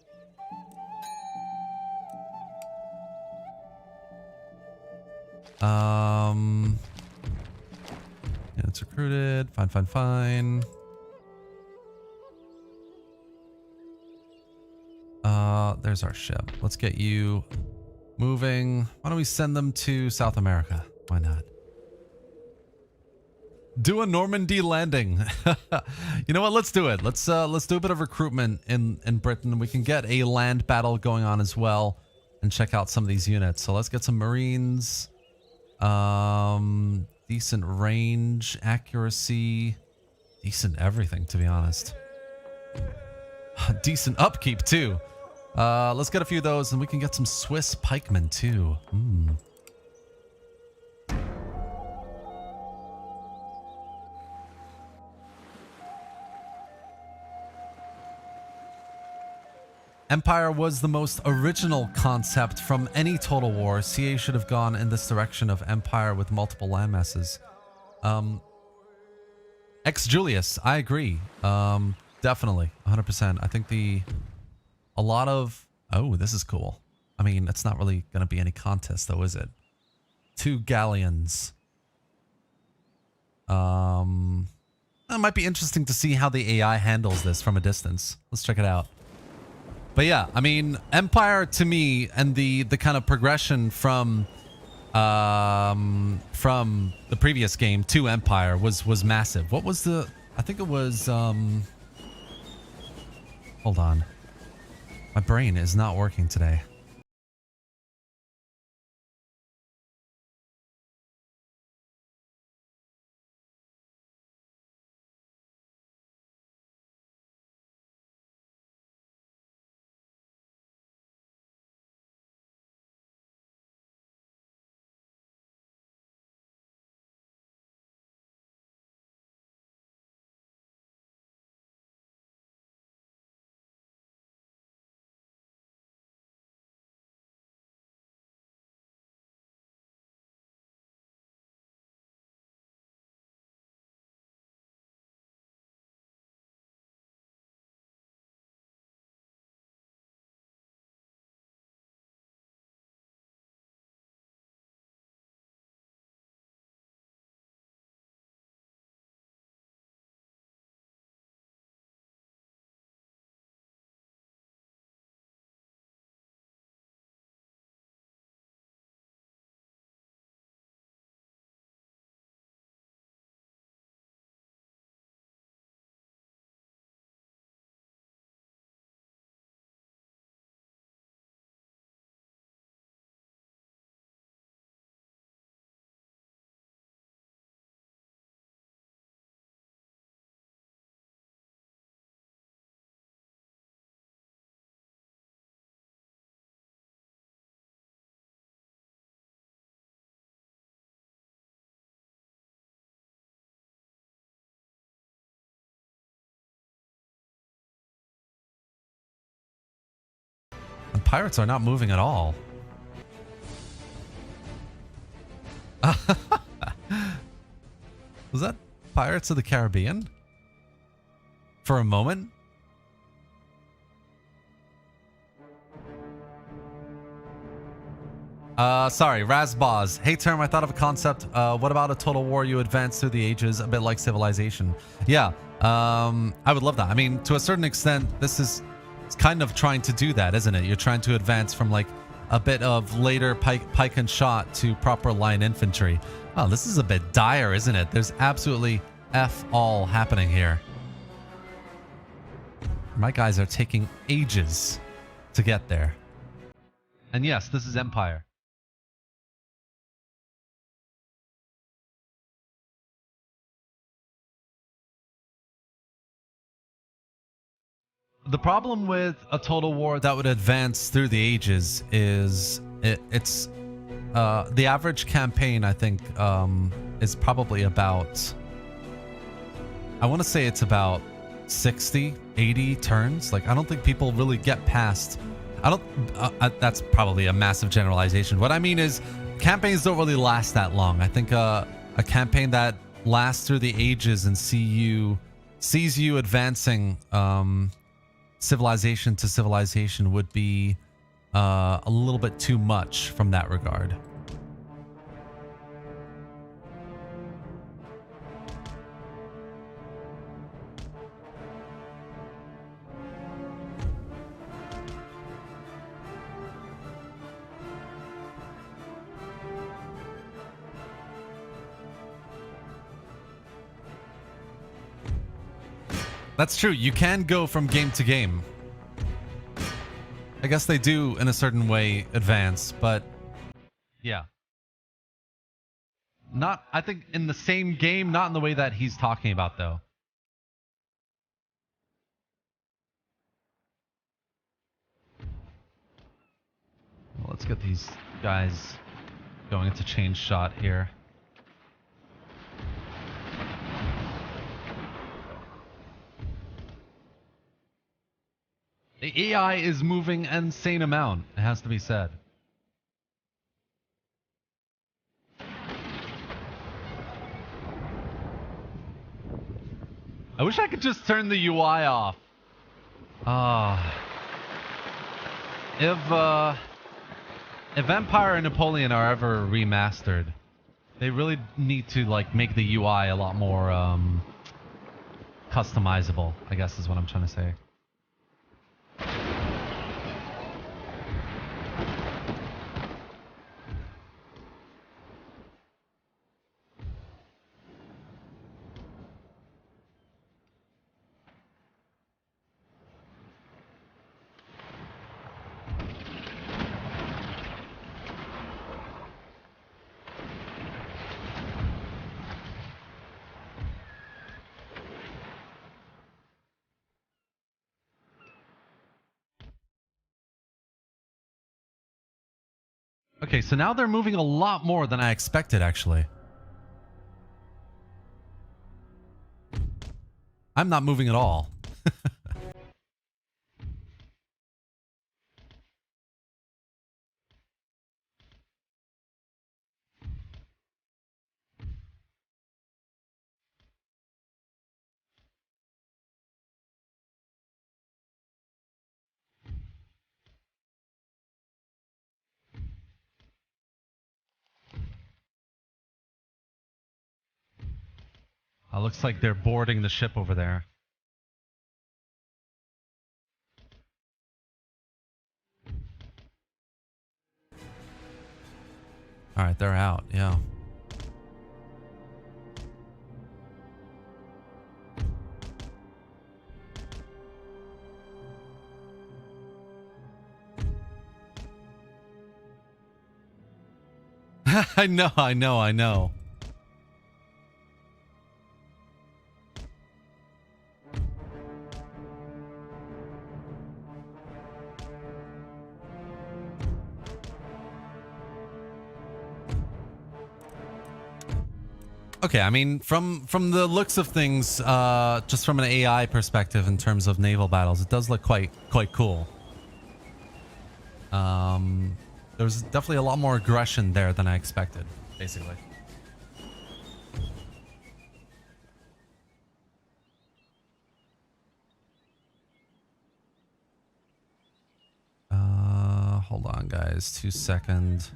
Yeah, it's recruited. Fine. There's our ship. Let's get you moving. Why don't we send them to South America? Why not? Do a Normandy landing. You know what? Let's do it. Let's do a bit of recruitment in Britain. We can get a land battle going on as well and check out some of these units. So let's get some Marines. Decent range, accuracy, decent everything, to be honest. Decent upkeep too. Let's get a few of those and we can get some Swiss pikemen too. Empire was the most original concept from any Total War. CA should have gone in this direction of Empire with multiple landmasses. Ex Julius, I agree. Definitely, 100%. I think a lot of... Oh, this is cool. I mean, it's not really going to be any contest though, is it? 2 galleons. It might be interesting to see how the AI handles this from a distance. Let's check it out. But yeah, I mean, Empire to me and the kind of progression from the previous game to Empire was massive. What was the... I think it was... Hold on. My brain is not working today. pirates are not moving at all. Was that Pirates of the Caribbean? For a moment? Sorry, Razboz. Hey, Term, I thought of a concept. What about a total war you advance through the ages, a bit like Civilization? Yeah, I would love that. I mean, to a certain extent, this is kind of trying to do that, isn't it? You're trying to advance from like a bit of later pike and shot to proper line infantry. Oh, this is a bit dire, isn't it? There's absolutely F all happening here. My guys are taking ages to get there. And yes, this is Empire. The problem with a total war that would advance through the ages is it's the average campaign, I think, is probably about, I want to say it's about 60, 80 turns. Like, I don't think people really get past, that's probably a massive generalization. What I mean is campaigns don't really last that long. I think a campaign that lasts through the ages and sees you advancing civilization to civilization would be a little bit too much from that regard. That's true. You can go from game to game. I guess they do, in a certain way, advance, but yeah. Not, I think, in the same game, not in the way that he's talking about, though. Well, let's get these guys going into change shot here. The AI is moving an insane amount, it has to be said. I wish I could just turn the UI off. If Empire and Napoleon are ever remastered, they really need to like make the UI a lot more customizable, I guess is what I'm trying to say. Okay, so now they're moving a lot more than I expected, actually. I'm not moving at all. Looks like they're boarding the ship over there. All right, they're out, yeah. I know. Okay, I mean, from the looks of things, just from an AI perspective in terms of naval battles, it does look quite cool. There was definitely a lot more aggression there than I expected, basically. Hold on, guys. 2 seconds.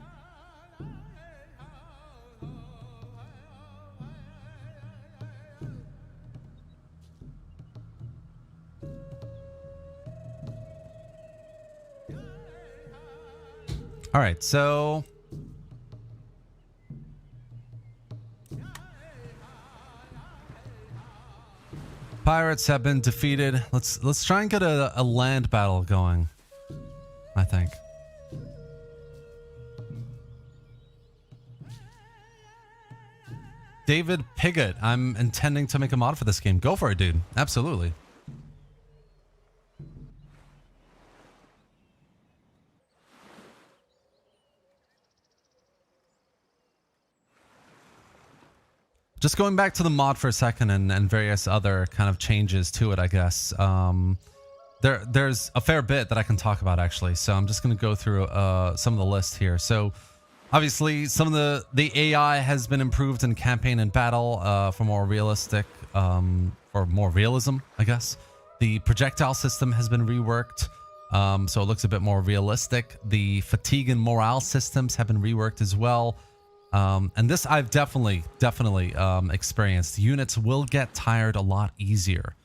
All right, so pirates have been defeated. Let's try and get a land battle going, I think. David Piggott, I'm intending to make a mod for this game. Go for it, dude. Absolutely. Just going back to the mod for a second and various other kind of changes to it, I guess. There's a fair bit that I can talk about, actually. So I'm just going to go through some of the list here. So obviously, some of the AI has been improved in campaign and battle for more realistic, or more realism, I guess. The projectile system has been reworked, so it looks a bit more realistic. The fatigue and morale systems have been reworked as well. And this I've definitely experienced. Units will get tired a lot easier,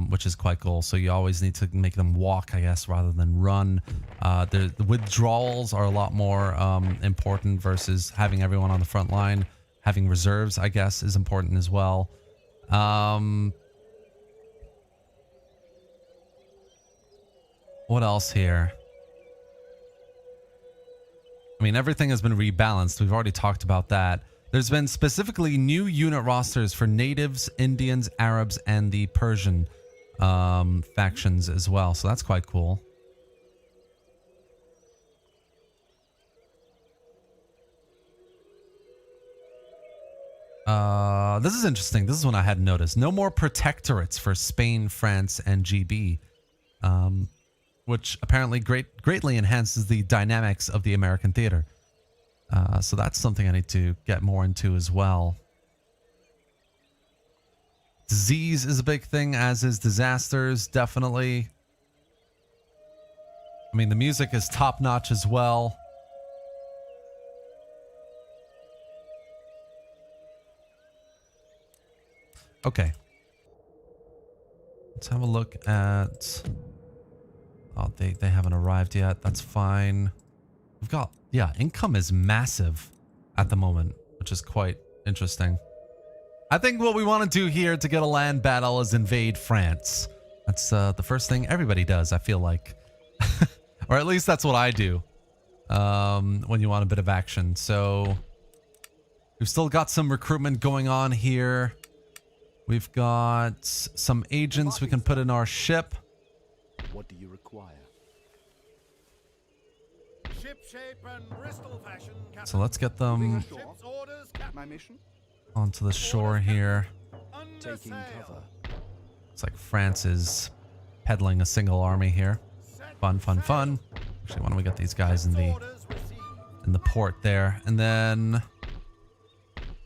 which is quite cool. So you always need to make them walk, I guess, rather than run. The withdrawals are a lot more important versus having everyone on the front line. Having reserves, I guess, is important as well. What else here? I mean, everything has been rebalanced. We've already talked about that. There's been specifically new unit rosters for natives, Indians, Arabs, and the Persian factions as well. So that's quite cool. This is interesting. This is one I hadn't noticed. No more protectorates for Spain, France, and GB. Which apparently greatly enhances the dynamics of the American theater. So that's something I need to get more into as well. Disease is a big thing, as is disasters, definitely. I mean, the music is top-notch as well. Okay. Let's have a look at... Oh, they haven't arrived yet. That's fine. We've got, yeah, income is massive at the moment, which is quite interesting. I think what we want to do here to get a land battle is invade France. That's the first thing everybody does, I feel like. Or at least that's what I do when you want a bit of action. So we've still got some recruitment going on here. We've got some agents we can put in our ship. What do you require? Ship shape and Bristol fashion, Captain. So let's get them Ship's orders, Captain. My mission? onto the shore here. Taking cover. It's like France is peddling a single army here. Fun, fun, fun. Actually, why don't we get these guys in the port there, and then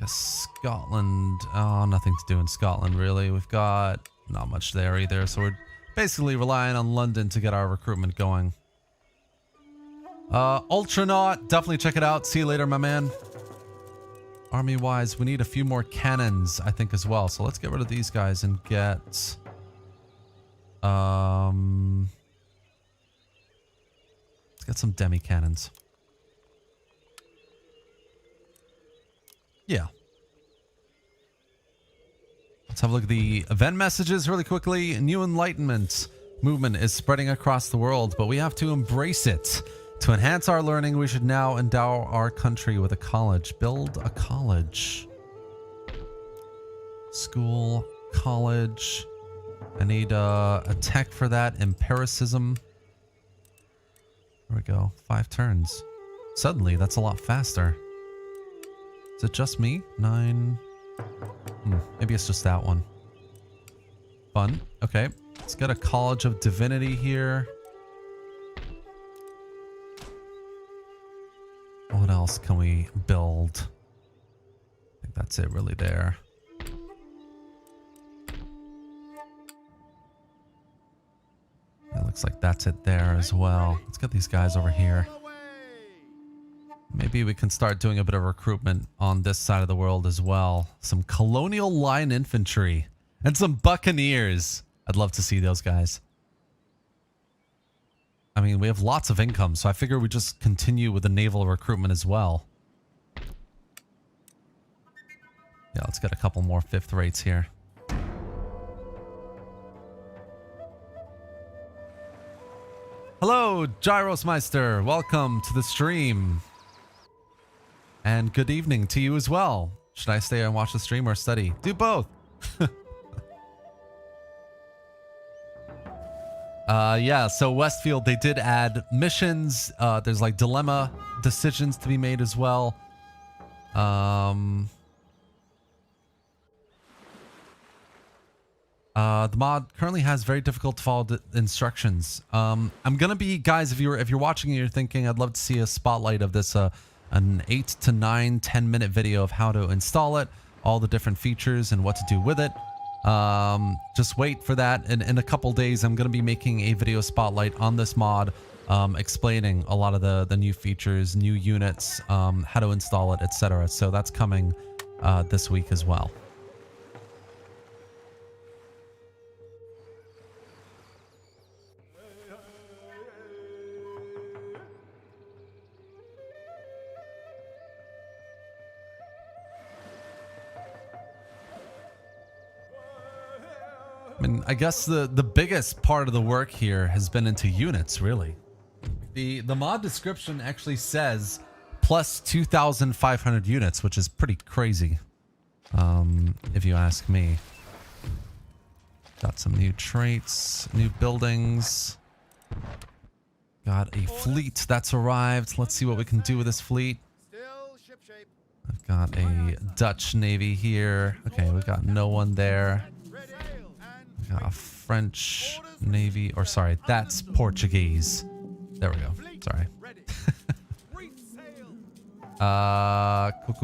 Scotland. Oh, nothing to do in Scotland really. We've got not much there either, so we're basically relying on London to get our recruitment going. Ultranaut, definitely check it out. See you later, my man. Army wise, we need a few more cannons, I think, as well. So let's get rid of these guys and get let's get some demi cannons. Yeah. Let's have a look at the event messages really quickly. New Enlightenment movement is spreading across the world, but we have to embrace it. To enhance our learning, we should now endow our country with a college. Build a college. School, college. I need a tech for that. Empiricism. There we go. 5 turns. Suddenly, that's a lot faster. Is it just me? 9... maybe it's just that one. Fun. Okay. Let's get a College of Divinity here. else can we build? I think that's it really there. It looks like that's it there as well. Let's get these guys over here. Maybe we can start doing a bit of recruitment on this side of the world as well. Some Colonial Line Infantry and some Buccaneers. I'd love to see those guys. I mean, we have lots of income, so I figure we just continue with the naval recruitment as well. Yeah, let's get a couple more fifth rates here. Hello, Gyrosmeister. Welcome to the stream. And good evening to you as well. Should I stay and watch the stream or study? Do both. Yeah, so Westfield, they did add missions. There's like dilemma decisions to be made as well. The mod currently has very difficult to follow instructions. I'm gonna be, guys, if you're watching and you're thinking, I'd love to see a spotlight of this, an 8 to 9, 10-minute video of how to install it, all the different features and what to do with it. Just wait for that. In a couple days, I'm gonna be making a video spotlight on this mod, explaining a lot of the new features, new units, how to install it, etc. So that's coming this week as well. I mean, I guess the biggest part of the work here has been into units, really. The mod description actually says plus 2,500 units, which is pretty crazy, if you ask me. Got some new traits, new buildings. Got a fleet that's arrived. Let's see what we can do with this fleet. I've got a Dutch Navy here. Okay, we've got no one there. We got a French Navy, or sorry, that's Portuguese. There we go. Sorry.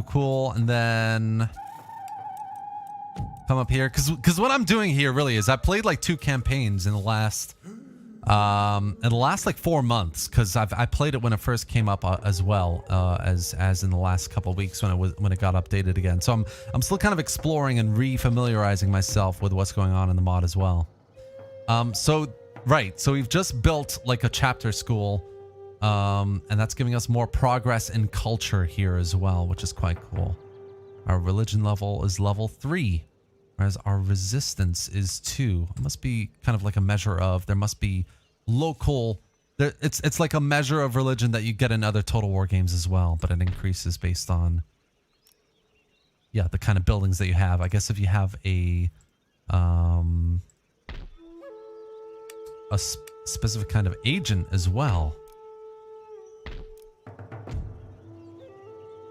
Cool. And then come up here, because what I'm doing here really is I played like 2 campaigns in the last like 4 months, because I played it when it first came up as well, as in the last couple of weeks when it got updated again. So I'm still kind of exploring and re-familiarizing myself with what's going on in the mod as well. So we've just built like a chapter school, and that's giving us more progress in culture here as well, which is quite cool. Our religion level is level 3. Whereas our resistance is 2. It must be kind of like a measure of, there must be local, it's like a measure of religion that you get in other Total War games as well, but it increases based on, yeah, the kind of buildings that you have. I guess if you have a specific kind of agent as well.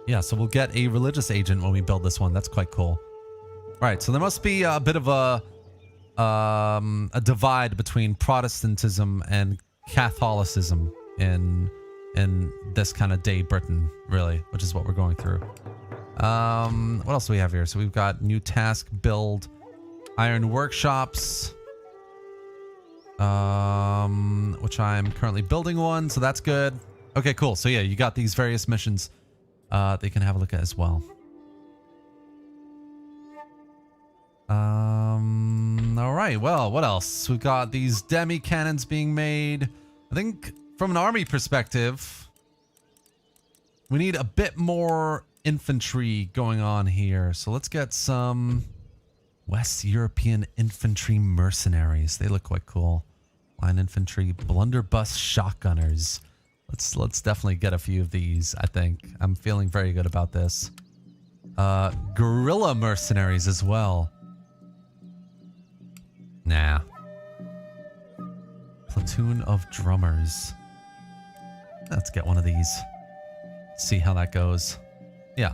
Yeah, so we'll get a religious agent when we build this one. That's quite cool. Right, so there must be a bit of a divide between Protestantism and Catholicism in this kind of day Britain, really, which is what we're going through. What else do we have here? So we've got new task build, iron workshops, which I'm currently building one, so that's good. Okay, cool. So yeah, you got these various missions that you can have a look at as well. All right, well, what else? We've got these demi cannons being made. I think from an army perspective, we need a bit more infantry going on here. So let's get some West European infantry mercenaries. They look quite cool. Line infantry, blunderbuss shotgunners. Let's definitely get a few of these, I think. I'm feeling very good about this. Guerrilla mercenaries as well. Nah. Platoon of drummers. Let's get one of these. See how that goes. Yeah.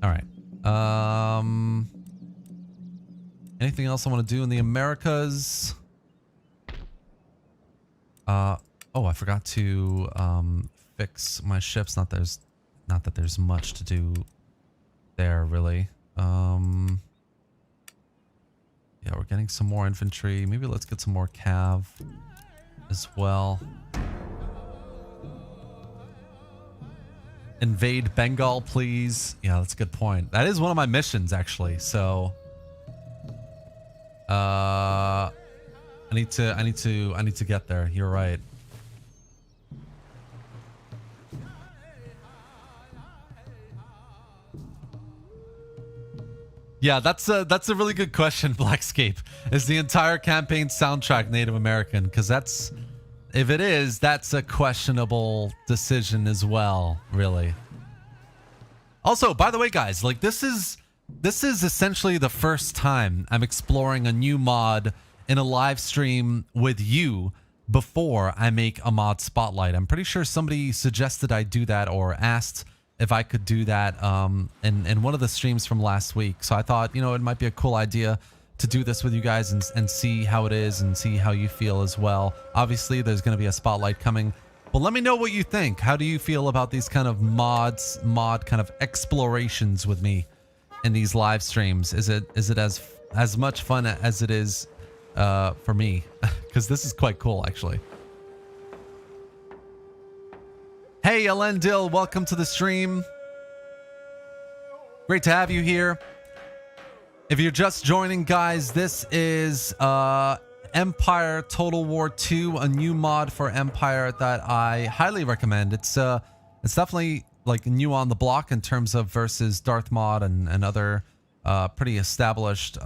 All right. Anything else I want to do in the Americas? Oh, I forgot to fix my ships. Not that there's much to do there really. Yeah, we're getting some more infantry. Maybe let's get some more cav as well. Invade Bengal, please. Yeah, that's a good point. That is one of my missions, actually. So, I need to get there. You're right. Yeah, that's a really good question, Blackscape. Is the entire campaign soundtrack Native American? Because that's, if it is, that's a questionable decision as well, really. Also, by the way, guys, like this is essentially the first time I'm exploring a new mod in a live stream with you before I make a mod spotlight. I'm pretty sure somebody suggested I do that or asked if I could do that in one of the streams from last week. So I thought, you know, it might be a cool idea to do this with you guys and see how it is and see how you feel as well. Obviously, there's going to be a spotlight coming. But let me know what you think. How do you feel about these kind of mod kind of explorations with me in these live streams? Is it as much fun as it is for me? Because this is quite cool, actually. Hey, Elendil, welcome to the stream. Great to have you here. If you're just joining, guys, this is Empire Total War 2, a new mod for Empire that I highly recommend. It's definitely like new on the block in terms of versus Darth Mod and other pretty established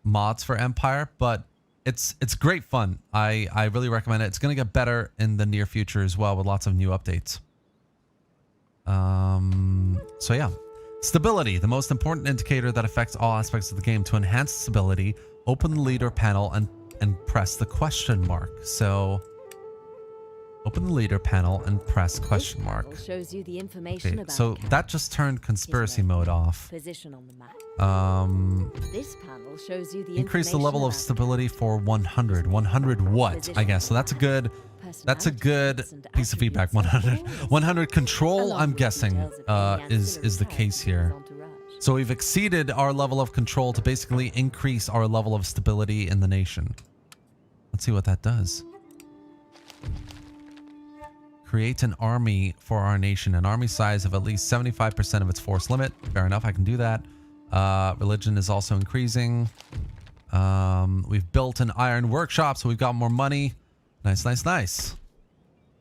mods for Empire, but it's great fun. I really recommend it. It's going to get better in the near future as well with lots of new updates. So yeah. Stability, the most important indicator that affects all aspects of the game. To enhance stability, open the leader panel and press the question mark. So open the leader panel and press question mark. Shows you the information Okay, about so that just turned conspiracy mode off. Position on the map. This panel shows you the increase the level of stability for 100. 100 what? I guess. So that's a good piece of feedback. 100 control, I'm guessing, is the case here. So we've exceeded our level of control to basically increase our level of stability in the nation. Let's see what that does. Create an army for our nation. An army size of at least 75% of its force limit. Fair enough, I can do that. Religion is also increasing. We've built an iron workshop, so we've got more money. Nice, nice, nice.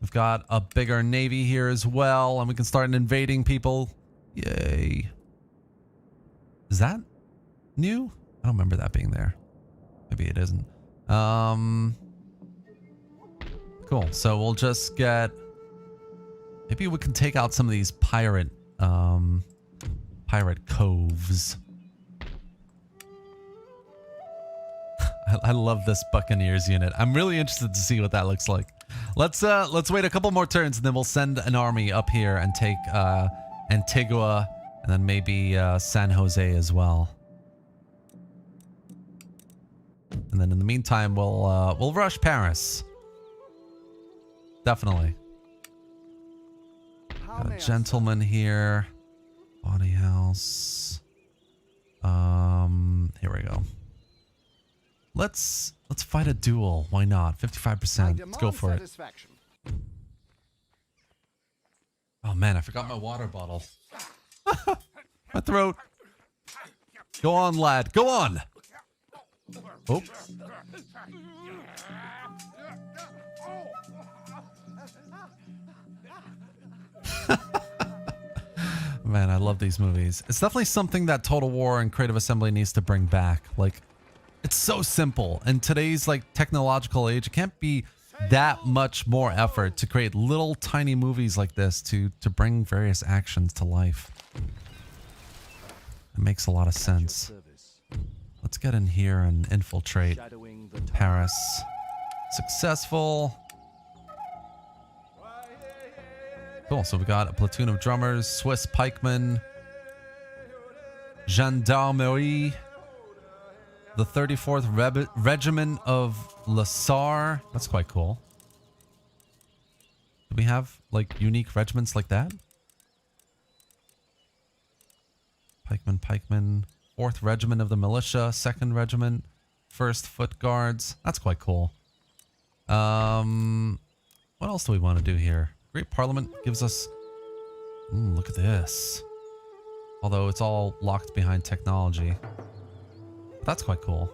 We've got a bigger navy here as well, and we can start invading people. Yay. Is that new? I don't remember that being there. Maybe it isn't. Cool. So we'll just get... Maybe we can take out some of these pirate coves. I love this Buccaneers unit. I'm really interested to see what that looks like. Let's wait a couple more turns and then we'll send an army up here and take Antigua and then maybe San Jose as well. And then in the meantime we'll rush Paris. Definitely. Got a gentleman here. Body house. Here we go. Let's fight a duel. Why not? 55%. Let's go for it. Oh man, I forgot my water bottle. My throat. Go on, lad. Go on. Oh. Man, I love these movies. It's definitely something that Total War and Creative Assembly needs to bring back. Like, it's so simple. In today's like technological age, it can't be that much more effort to create little tiny movies like this to bring various actions to life. It makes a lot of sense. Let's get in here and infiltrate Paris. Successful. Cool, so we got a platoon of drummers, Swiss pikemen, gendarmerie, the 34th Regiment of Lassar. That's quite cool. we have like unique regiments like that? Pikemen. 4th Regiment of the Militia, 2nd Regiment, 1st Foot Guards. That's quite cool. What else do we want to do here? Great Parliament gives us... look at this. Although it's all locked behind technology. That's quite cool.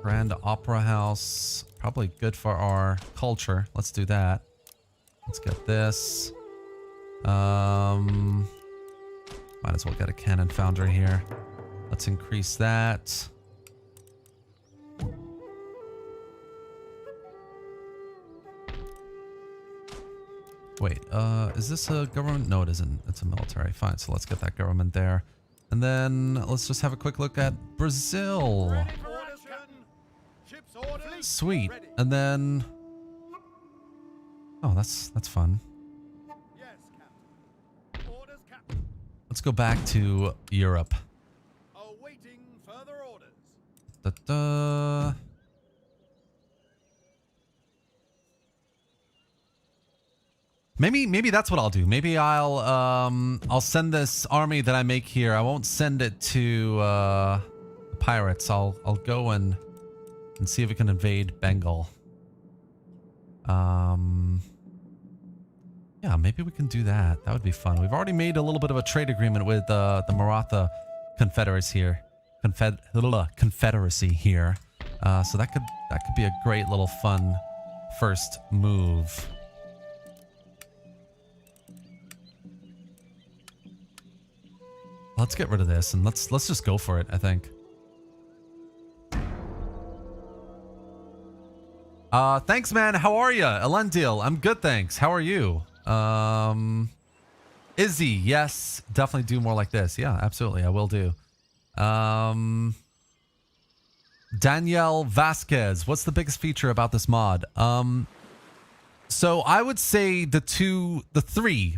Grand Opera House. Probably good for our culture. Let's do that. Let's get this. Might as well get a cannon foundry here. Let's increase that. Wait, is this a government? No, it isn't. It's a military. Fine, so let's get that government there. And then let's just have a quick look at Brazil. Sweet. And then... oh, that's fun. Let's go back to Europe. Awaiting further orders. Da-da. Maybe that's what I'll do. Maybe I'll send this army that I make here. I won't send it to pirates. I'll go and see if we can invade Bengal. Yeah, maybe we can do that. That would be fun. We've already made a little bit of a trade agreement with the Maratha Confederacy here. Confederacy here. So that could be a great little fun first move. Let's get rid of this and let's just go for it, I think. Thanks, man. How are you? Elendil, I'm good, thanks. How are you? Izzy, yes, definitely do more like this. Yeah, absolutely, I will do. Danielle Vasquez, what's the biggest feature about this mod? So I would say the three.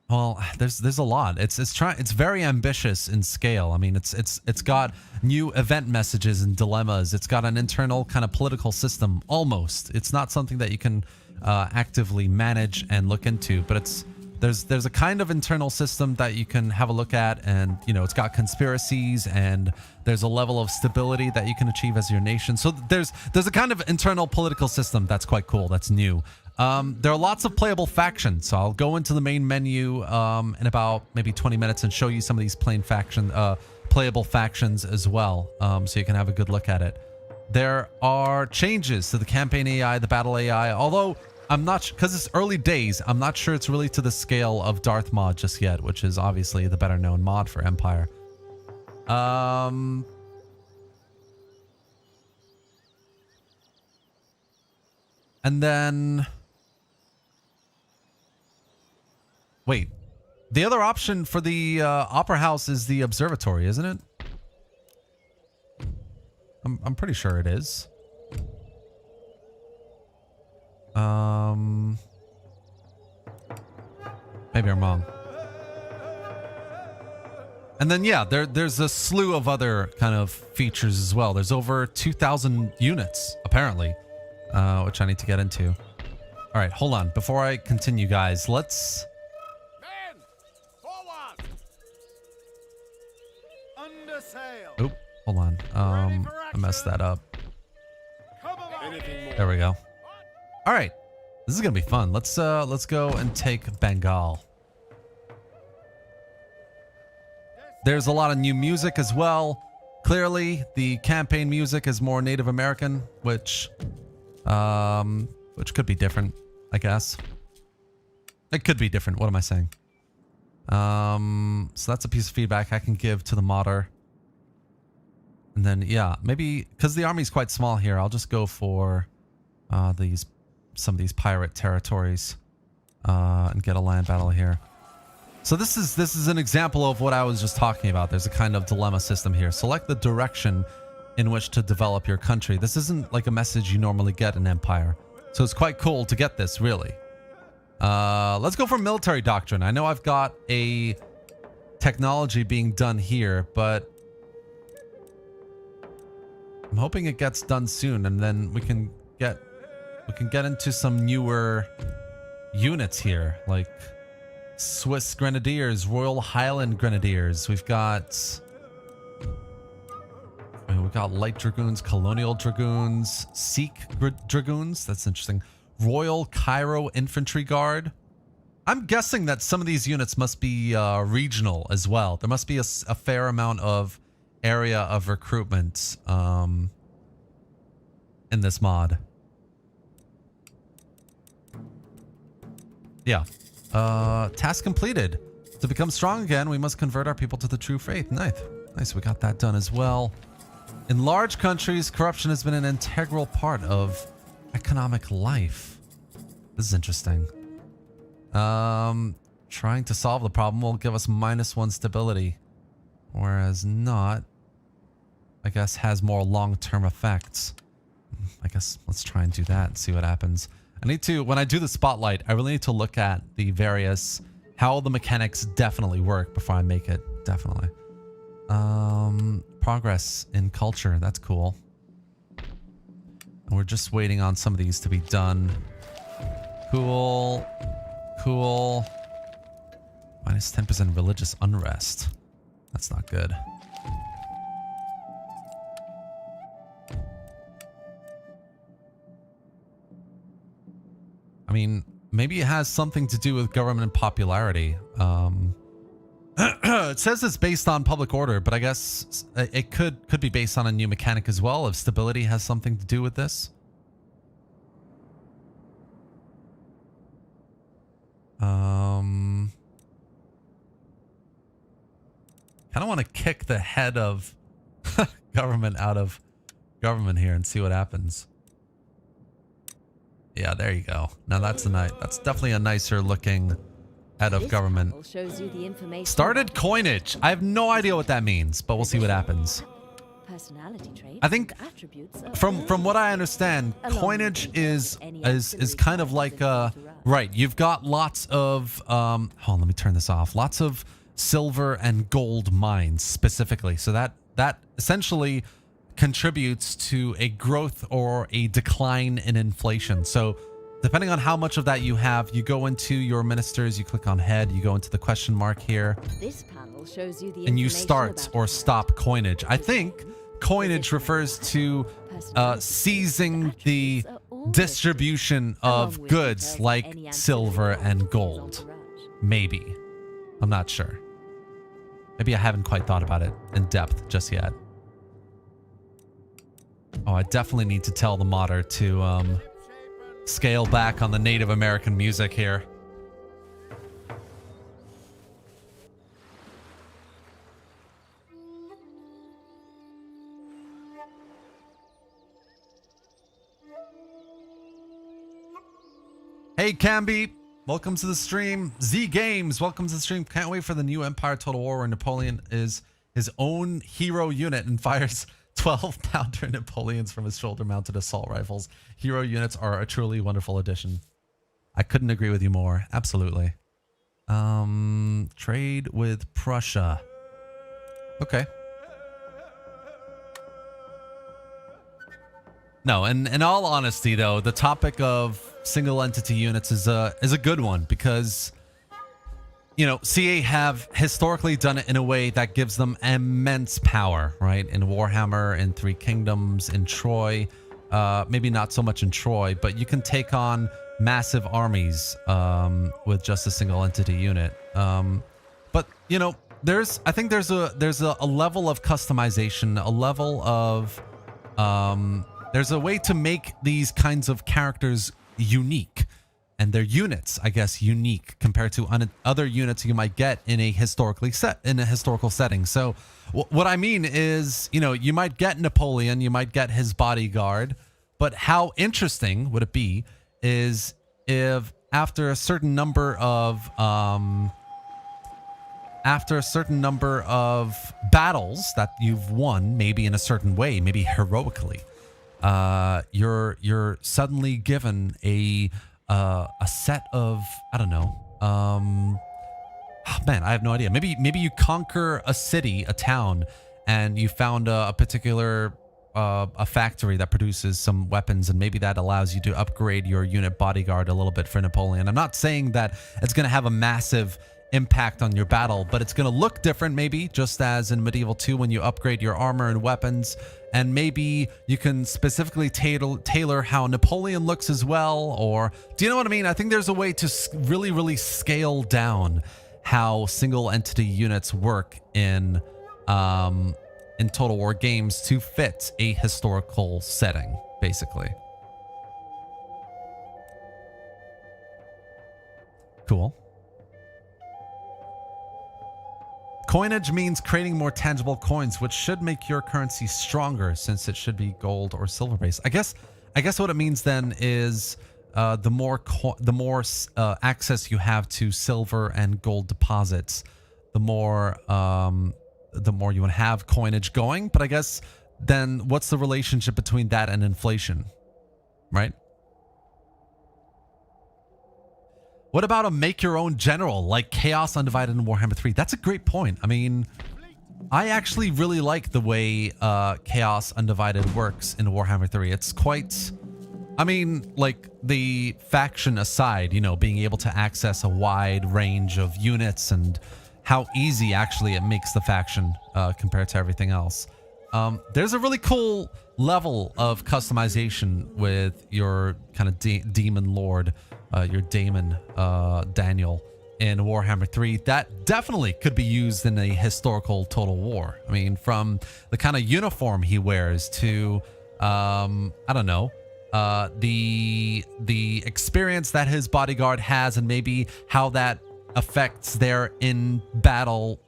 Well, there's a lot. It's very ambitious in scale. I mean, it's got new event messages and dilemmas. It's got an internal kind of political system almost. It's not something that you can actively manage and look into, but there's a kind of internal system that you can have a look at, and you know, it's got conspiracies, and there's a level of stability that you can achieve as your nation. So there's a kind of internal political system that's quite cool. That's new. There are lots of playable factions, so I'll go into the main menu in about maybe 20 minutes and show you some of these playable factions as well, so you can have a good look at it. There are changes to the campaign AI, the battle AI, although I'm not, because it's early days, I'm not sure it's really to the scale of Darth Mod just yet, which is obviously the better known mod for Empire. And then... wait, the other option for the Opera House is the observatory, isn't it? I'm pretty sure it is. Maybe I'm wrong. And then yeah, there's a slew of other kind of features as well. There's over 2,000 units apparently, which I need to get into. All right, hold on. Before I continue, guys, let's. Men, forward. Under sail. Oop, hold on. I messed that up. There we go. All right, this is gonna be fun. Let's go and take Bengal. There's a lot of new music as well. Clearly, the campaign music is more Native American, which could be different, I guess. It could be different. What am I saying? So that's a piece of feedback I can give to the modder. And then, yeah, maybe because the army's quite small here, I'll just go for some of these pirate territories and get a land battle here. So this is an example of what I was just talking about. There's a kind of dilemma system here. Select the direction in which to develop your country. This isn't like a message you normally get in Empire. So it's quite cool to get this, really. Let's go for military doctrine. I know I've got a technology being done here, but I'm hoping it gets done soon, and then we can can get into some newer units here, like Swiss Grenadiers, Royal Highland Grenadiers. We've got Light Dragoons, Colonial Dragoons, Sikh Dragoons. That's interesting. Royal Cairo Infantry Guard. I'm guessing that some of these units must be regional as well. There must be a fair amount of area of recruitment in this mod. Yeah. Task completed. To become strong again, we must convert our people to the true faith. Nice. We got that done as well. In large countries, corruption has been an integral part of economic life. This is interesting. Trying to solve the problem will give us -1 stability, whereas not, I guess, has more long-term effects. I guess let's try and do that and see what happens. I need to, when I do the spotlight, I really need to look at the various, how the mechanics definitely work before I make it, definitely. Progress in culture, that's cool. And we're just waiting on some of these to be done. Cool. -10% religious unrest. That's not good. I mean, maybe it has something to do with government popularity. It says it's based on public order, but I guess it could be based on a new mechanic as well, if stability has something to do with this. Kind of want to kick the head of government out of government here and see what happens. Yeah, there you go. Now that's definitely a nicer looking head of government. Shows you the information. Started Coinage. I have no idea what that means, but we'll see what happens. Personality traits. I think from what I understand, Coinage is kind of like right. You've got lots of hold on, let me turn this off. Lots of silver and gold mines specifically. So that essentially contributes to a growth or a decline in inflation. So depending on how much of that you have, you go into your ministers, you click on head, you go into the question mark here. This panel shows you the and you start or stop coinage. I think coinage refers to seizing the distribution of goods like silver and gold. Maybe. I'm not sure. Maybe I haven't quite thought about it in depth just yet. Oh, I definitely need to tell the modder to scale back on the Native American music here. Hey, Camby, welcome to the stream. Z Games, welcome to the stream. Can't wait for the new Empire Total War where Napoleon is his own hero unit and fires 12-pounder Napoleons from his shoulder-mounted assault rifles. Hero units are a truly wonderful addition. I couldn't agree with you more. Absolutely. Trade with Prussia. Okay. No, and in all honesty, though, the topic of single entity units is a good one because, you know, CA have historically done it in a way that gives them immense power, right? In Warhammer, in Three Kingdoms, in Troy, maybe not so much in Troy, but you can take on massive armies with just a single entity unit. But you know, I think there's a level of customization, a level of there's a way to make these kinds of characters unique. And their units, I guess, unique compared to other units you might get in a historical setting. So what I mean is, you know, you might get Napoleon, you might get his bodyguard, but how interesting would it be is if after a certain number of battles that you've won, maybe in a certain way, maybe heroically, you're suddenly given a set of, I don't know, man, I have no idea. Maybe you conquer a city, a town, and you found a particular a factory that produces some weapons, and maybe that allows you to upgrade your unit bodyguard a little bit for Napoleon. I'm not saying that it's going to have a massive impact on your battle, but it's going to look different, maybe, just as in Medieval 2 when you upgrade your armor and weapons. And maybe you can specifically tailor how Napoleon looks as well. Or do you know what I mean? I think there's a way to really, really scale down how single entity units work in Total War games to fit a historical setting, basically. Cool. Coinage means creating more tangible coins, which should make your currency stronger since it should be gold or silver based. I guess what it means then is the more access you have to silver and gold deposits, the more you want to have coinage going. But I guess then what's the relationship between that and inflation, right? What about a make your own general like Chaos Undivided in Warhammer 3? That's a great point. I mean, I actually really like the way Chaos Undivided works in Warhammer 3. It's quite, I mean, like the faction aside, you know, being able to access a wide range of units and how easy actually it makes the faction compared to everything else. There's a really cool level of customization with your kind of demon lord, your daemon, Daniel, in Warhammer 3 that definitely could be used in a historical Total War. I mean, from the kind of uniform he wears to, I don't know, the experience that his bodyguard has, and maybe how that affects their in battle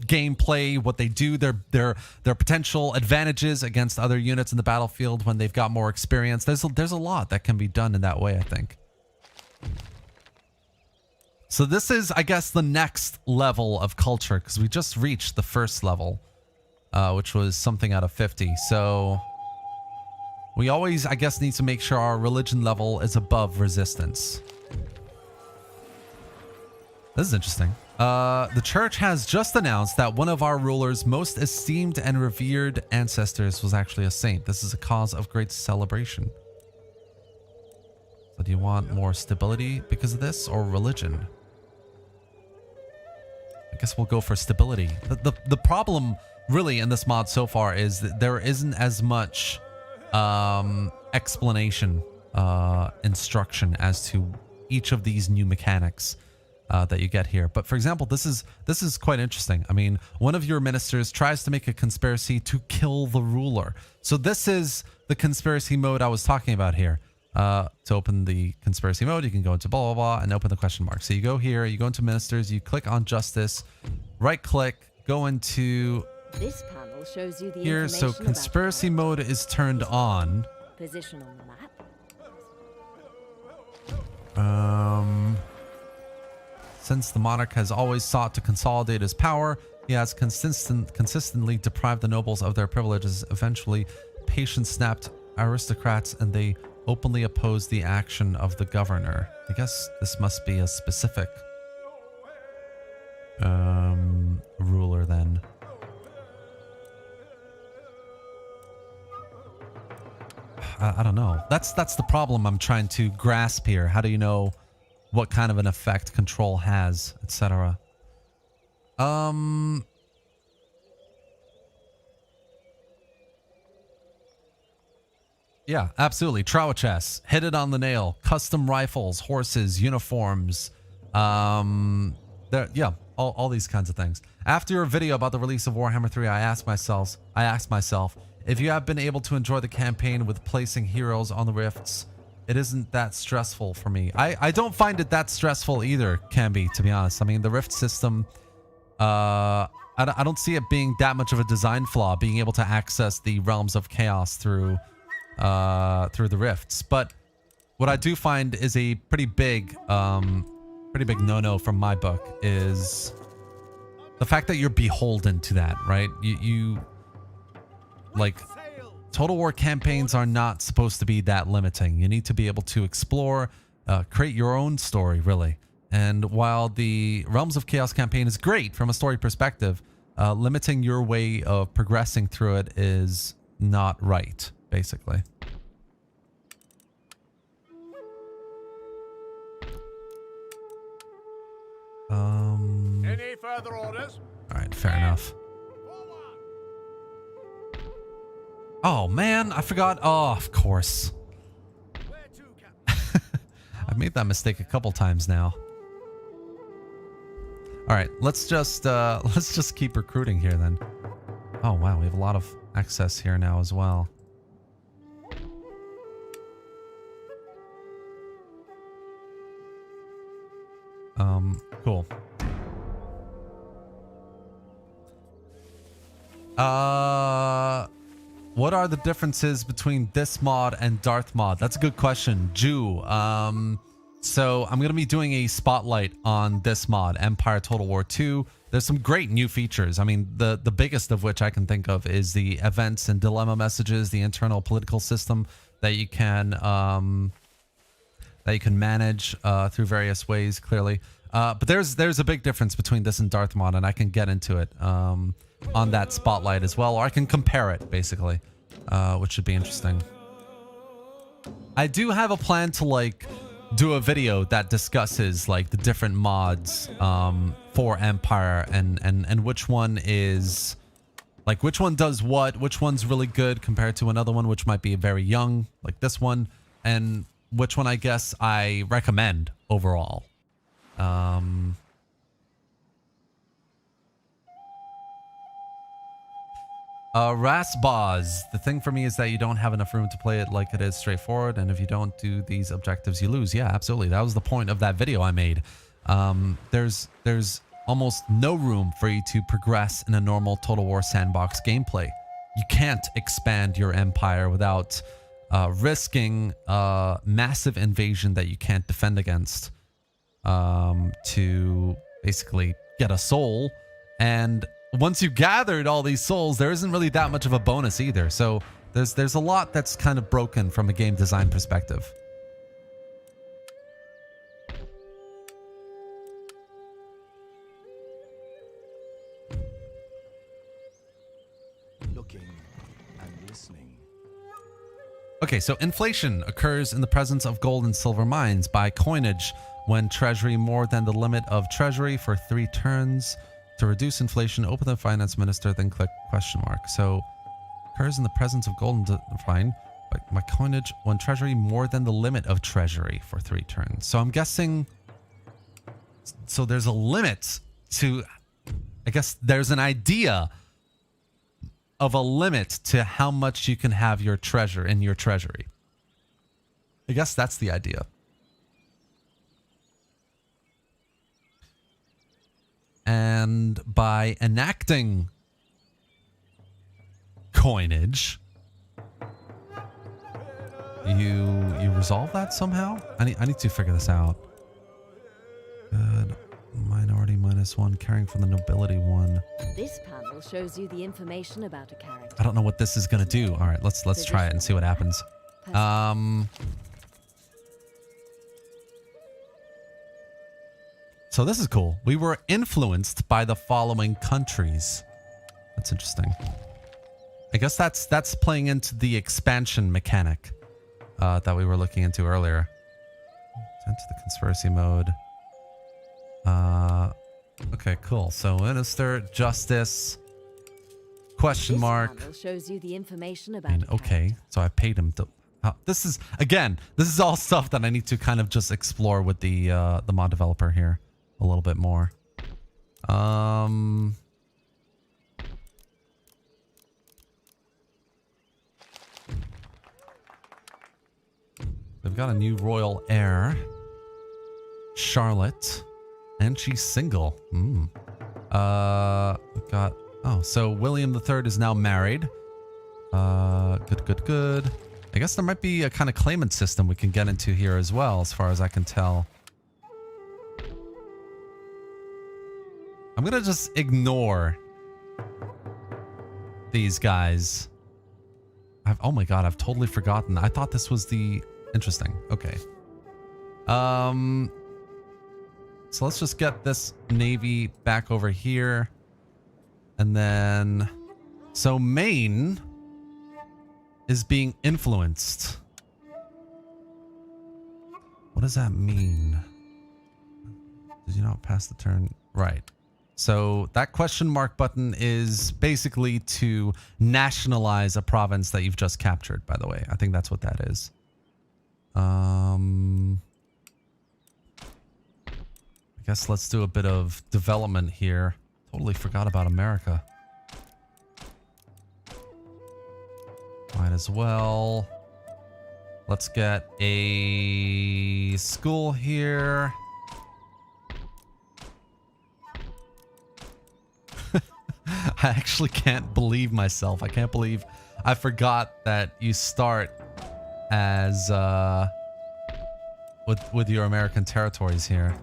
gameplay, what they do, their potential advantages against other units in the battlefield when they've got more experience. There's a lot that can be done in that way, I think. So this is, I guess, the next level of culture, because we just reached the first level, which was something out of 50. So we always, I guess, need to make sure our religion level is above resistance. This is interesting. The church has just announced that one of our ruler's most esteemed and revered ancestors was actually a saint. This is a cause of great celebration. So do you want more stability because of this, or religion? I guess we'll go for stability. The problem really in this mod so far is that there isn't as much explanation, instruction as to each of these new mechanics that you get here. But for example, this is quite interesting. I mean, one of your ministers tries to make a conspiracy to kill the ruler. So this is the conspiracy mode I was talking about here. To open the conspiracy mode, you can go into blah, blah, blah, and open the question mark. So you go here, you go into ministers, you click on justice, right click, go into this panel shows you the here. So conspiracy mode is turned on. Position on the map. Since the monarch has always sought to consolidate his power, he has consistently deprived the nobles of their privileges. Eventually, patience snapped aristocrats, and they openly oppose the action of the governor. I guess this must be a specific ruler then. I don't know. That's the problem I'm trying to grasp here. How do you know what kind of an effect control has, etc.? Yeah, absolutely. Trower chests, hit it on the nail, custom rifles, horses, uniforms, yeah, all these kinds of things. After your video about the release of Warhammer 3, I asked myself, if you have been able to enjoy the campaign with placing heroes on the rifts, it isn't that stressful for me. I don't find it that stressful either, Camby, to be honest. I mean, the rift system, I don't see it being that much of a design flaw, being able to access the realms of chaos through the rifts. But what I do find is a pretty big no-no from my book is the fact that you're beholden to that, right? You like, Total War campaigns are not supposed to be that limiting. You need to be able to explore, create your own story, really. And while the Realms of Chaos campaign is great from a story perspective, limiting your way of progressing through it is not right, basically. Any further orders? All right, fair enough. Oh man, I forgot. Oh, of course. Where to, Captain? I've made that mistake a couple times now. All right, let's just keep recruiting here then. Oh wow, we have a lot of access here now as well. Cool. What are the differences between this mod and Darth Mod? That's a good question. Jew. So I'm going to be doing a spotlight on this mod, Empire Total War 2. There's some great new features. I mean, the biggest of which I can think of is the events and dilemma messages, the internal political system that you can manage through various ways, clearly. But there's a big difference between this and Darth Mod, and I can get into it on that spotlight as well, or I can compare it, basically, which should be interesting. I do have a plan to, like, do a video that discusses, like, the different mods for Empire and which one is, like, which one does what, which one's really good compared to another one, which might be very young, like this one, and which one I guess I recommend overall. Rasbaz. The thing for me is that you don't have enough room to play it like it is straightforward, and if you don't do these objectives, you lose. Yeah, absolutely. That was the point of that video I made. There's almost no room for you to progress in a normal Total War sandbox gameplay. You can't expand your empire without risking a massive invasion that you can't defend against to basically get a soul. And once you've gathered all these souls, there isn't really that much of a bonus either. So there's a lot that's kind of broken from a game design perspective. Looking and listening. Okay, so inflation occurs in the presence of gold and silver mines by coinage when treasury more than the limit of treasury for 3 turns. To reduce inflation, open the finance minister, then click question mark. So occurs in the presence of gold and fine by coinage when treasury more than the limit of treasury for 3 turns. So I'm guessing, so there's a limit to, I guess there's an idea of a limit to how much you can have your treasure in your treasury. I guess that's the idea. And by enacting coinage, you resolve that somehow? I need to figure this out. Good. Minority -1, caring for the nobility 1. This panel shows you the information about a character. I don't know what this is gonna do. All right, let's try it and see what happens. So this is cool. We were influenced by the following countries. That's interesting. I guess that's playing into the expansion mechanic that we were looking into earlier. Into the conspiracy mode. Okay, cool. So minister, justice, question mark. This panel shows you the information about. I mean, okay, so I paid him to. This is all stuff that I need to kind of just explore with the mod developer here a little bit more. They've got a new royal heir, Charlotte, and she's single. We've got, oh, so William III is now married. Good. I guess there might be a kind of claimant system we can get into here as well, as far as I can tell. I'm gonna just ignore these guys. Oh my god, I've totally forgotten. I thought this was the... Interesting. Okay. So let's just get this navy back over here. And then... So Maine is being influenced. What does that mean? Did you not pass the turn? Right. So that question mark button is basically to nationalize a province that you've just captured, by the way. I think that's what that is. I guess let's do a bit of development here. Totally forgot about America. Might as well. Let's get a school here. I actually can't believe myself. I can't believe I forgot that you start as with your American territories here.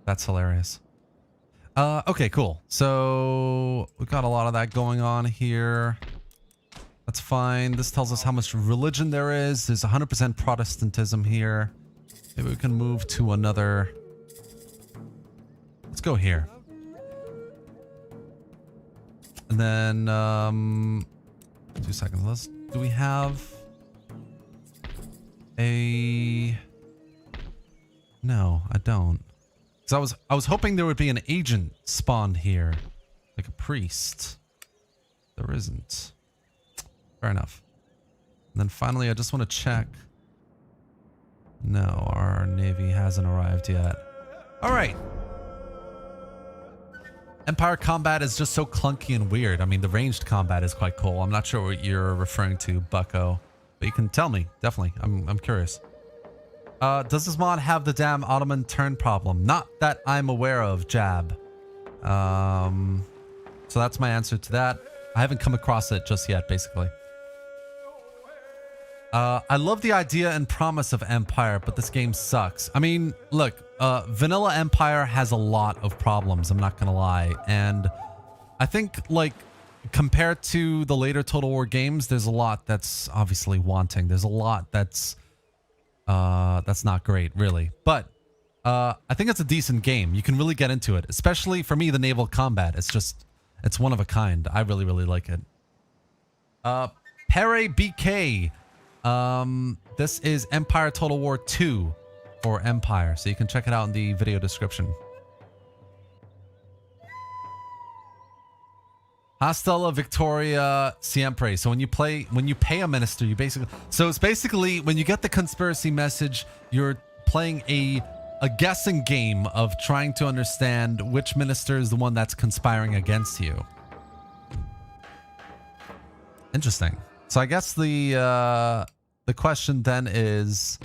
That's hilarious. Okay, cool. So we've got a lot of that going on here. That's fine. This tells us how much religion there is. There's 100% Protestantism here. Maybe we can move to another. Let's go here. And then 2 seconds. Do we have a? No, I don't. Because I was hoping there would be an agent spawned here, like a priest. There isn't. Fair enough. And then finally, I just want to check. No, our navy hasn't arrived yet. All right. Empire combat is just so clunky and weird. I mean, the ranged combat is quite cool. I'm not sure what you're referring to, Bucko, but you can tell me. Definitely. I'm curious. Does this mod have the damn Ottoman turn problem? Not that I'm aware of, Jab. So that's my answer to that. I haven't come across it just yet, basically. I love the idea and promise of Empire, but this game sucks. I mean, look, vanilla Empire has a lot of problems, I'm not gonna lie. And I think, like, compared to the later Total War games, there's a lot that's obviously wanting. There's a lot that's not great, really. But I think it's a decent game. You can really get into it, especially for me, the naval combat. It's one of a kind. I really, really like it. Pere BK. This is Empire Total War 2 for Empire, so you can check it out in the video description. Hasta la Victoria Siempre. So when you pay a minister, you basically, so it's basically when you get the conspiracy message, you're playing a guessing game of trying to understand which minister is the one that's conspiring against you. Interesting. So I guess the question then is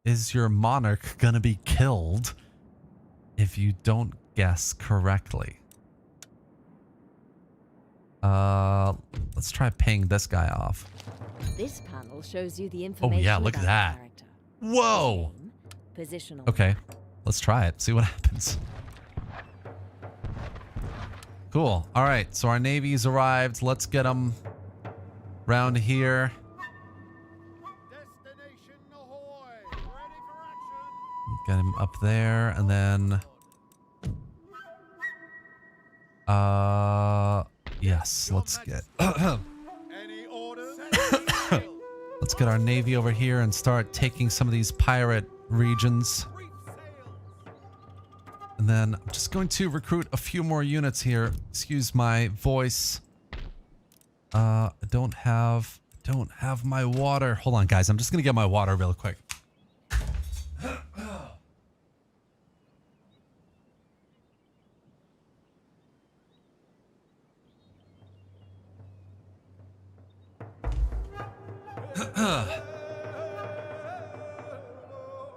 your monarch gonna be killed if you don't guess correctly? Let's try paying this guy off. This panel shows you the information. Oh yeah, look at that. Character. Whoa. Positional. Okay, let's try it. See what happens. Cool. All right, so our navy's arrived. Let's get them round here. Destination ahoy! Ready for action! Get him up there, and then yes, let's get Any orders? let's get our navy over here and start taking some of these pirate regions. And then I'm just going to recruit a few more units here. Excuse my voice. I don't have my water. Hold on, guys. I'm just gonna get my water real quick.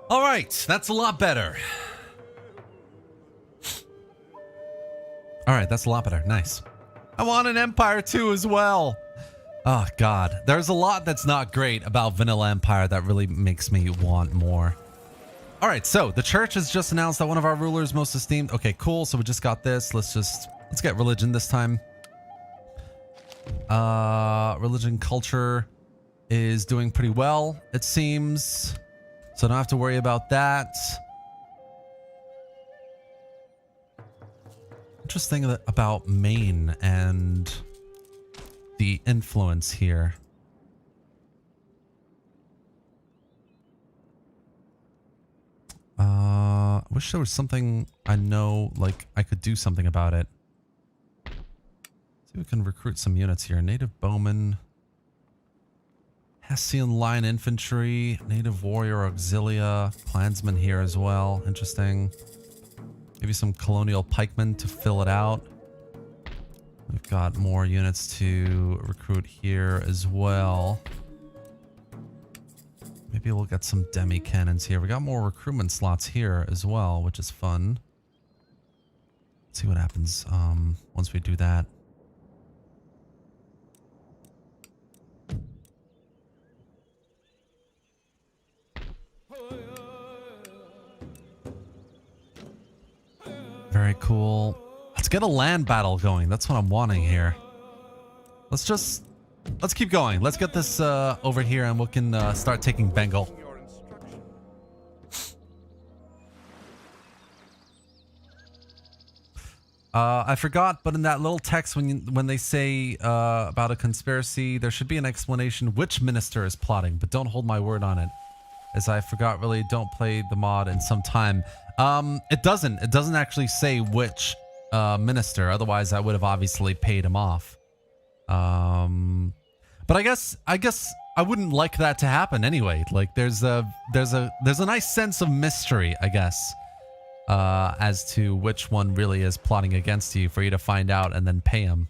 All right, that's a lot better. All right, that's a lot better. Nice. I want an Empire 2 as well. Oh, God. There's a lot that's not great about Vanilla Empire that really makes me want more. All right, so the church has just announced that one of our rulers most esteemed. Okay, cool. So we just got this. Let's get religion this time. Religion culture is doing pretty well, it seems. So I don't have to worry about that. Interesting about Maine and the influence here. I wish there was something I know, like I could do something about it. See if we can recruit some units here. Native Bowman. Hessian Line Infantry. Native Warrior Auxilia. Clansmen here as well. Interesting. Maybe some Colonial Pikemen to fill it out. We've got more units to recruit here as well. Maybe we'll get some demi cannons here. We got more recruitment slots here as well, which is fun. Let's see what happens once we do that. Very cool. Let's get a land battle going. That's what I'm wanting here. Let's keep going. Let's get this over here and we can start taking Bengal. Your instruction. I forgot, but in that little text when they say about a conspiracy, there should be an explanation which minister is plotting, but don't hold my word on it. As I forgot, really don't play the mod in some time. It doesn't actually say which minister. Otherwise, I would have obviously paid him off. But I guess I wouldn't like that to happen anyway. Like there's a nice sense of mystery, I guess, as to which one really is plotting against you for you to find out and then pay him.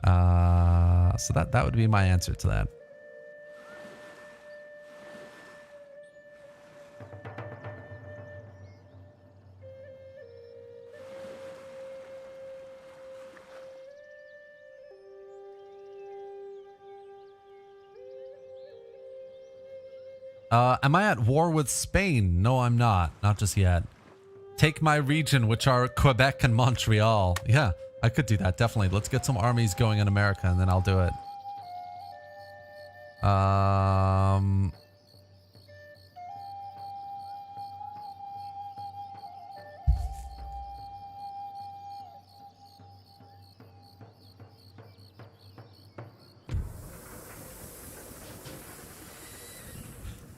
So that would be my answer to that. Am I at war with Spain? No, I'm not. Not just yet. Take my region, which are Quebec and Montreal. Yeah, I could do that, definitely. Let's get some armies going in America, and then I'll do it.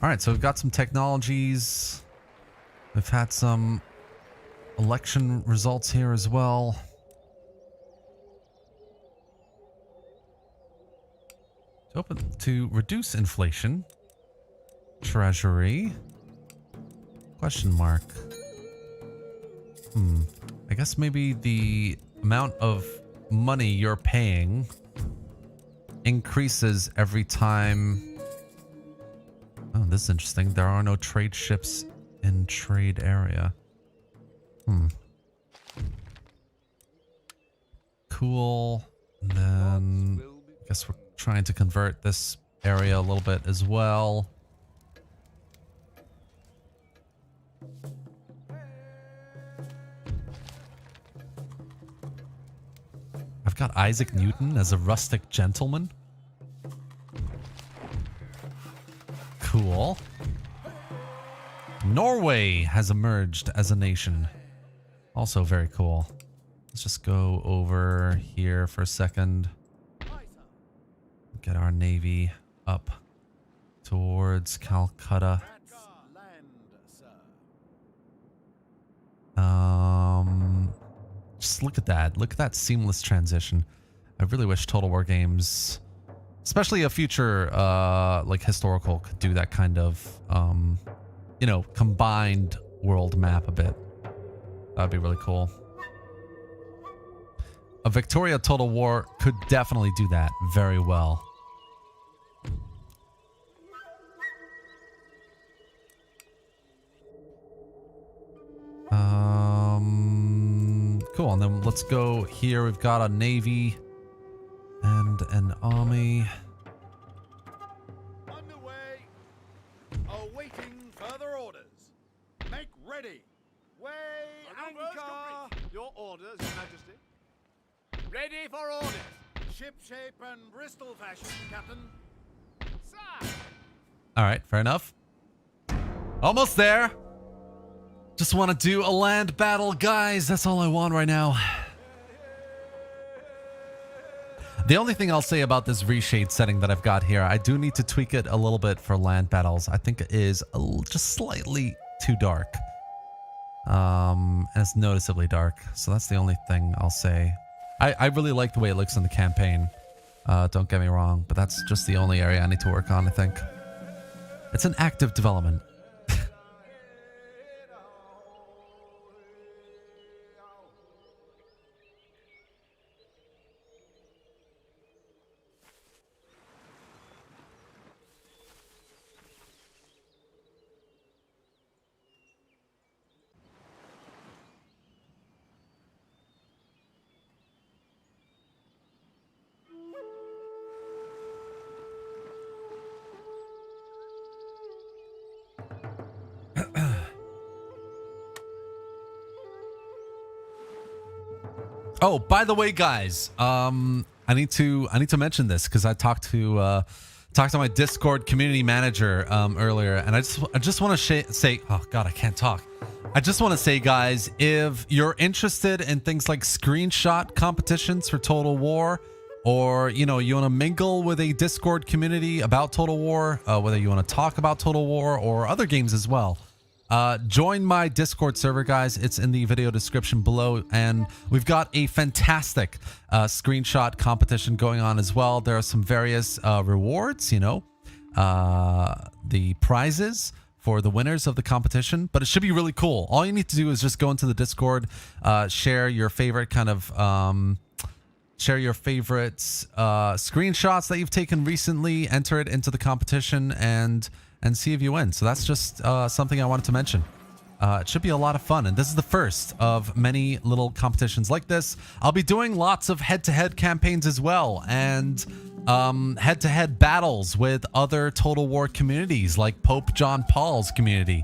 All right, so we've got some technologies. We've had some election results here as well. To reduce inflation. Treasury. Question mark. I guess maybe the amount of money you're paying increases every time. Oh, this is interesting. There are no trade ships in trade area. Cool. And then I guess we're trying to convert this area a little bit as well. I've got Isaac Newton as a rustic gentleman. Cool. Norway has emerged as a nation. Also very cool. Let's just go over here for a second. Get our navy up towards Calcutta. Just look at that. Look at that seamless transition. I really wish Total War games, especially a future like historical, could do that kind of you know, combined world map a bit. That'd be really cool. A Victoria Total War could definitely do that very well. Cool, and then let's go here. We've got a navy and an army. Underway. Awaiting further orders. Make ready. Weigh anchor. Your orders, Your Majesty. Ready for orders. Ship shape and Bristol fashion, Captain. Sir. All right, fair enough. Almost there. Just want to do a land battle, guys. That's all I want right now. The only thing I'll say about this reshade setting that I've got here, I do need to tweak it a little bit for land battles. I think it is just slightly too dark. And it's noticeably dark. So that's the only thing I'll say. I really like the way it looks in the campaign. Don't get me wrong, but that's just the only area I need to work on, I think. It's an active development. Oh, by the way, guys, I need to mention this because I talked to my Discord community manager earlier, and I just want to say, oh god, I can't talk. I just want to say, guys, if you're interested in things like screenshot competitions for Total War, or you want to mingle with a Discord community about Total War, whether you want to talk about Total War or other games as well. Join my Discord server, guys. It's in the video description below, and we've got a fantastic screenshot competition going on as well. There are some various rewards, the prizes for the winners of the competition, but it should be really cool. All you need to do is just go into the Discord, share your favorite screenshots that you've taken recently, enter it into the competition, and see if you win. So that's just something I wanted to mention. It should be a lot of fun, and this is the first of many little competitions like this. I'll be doing lots of head-to-head campaigns as well, and head-to-head battles with other Total War communities like Pope John Paul's community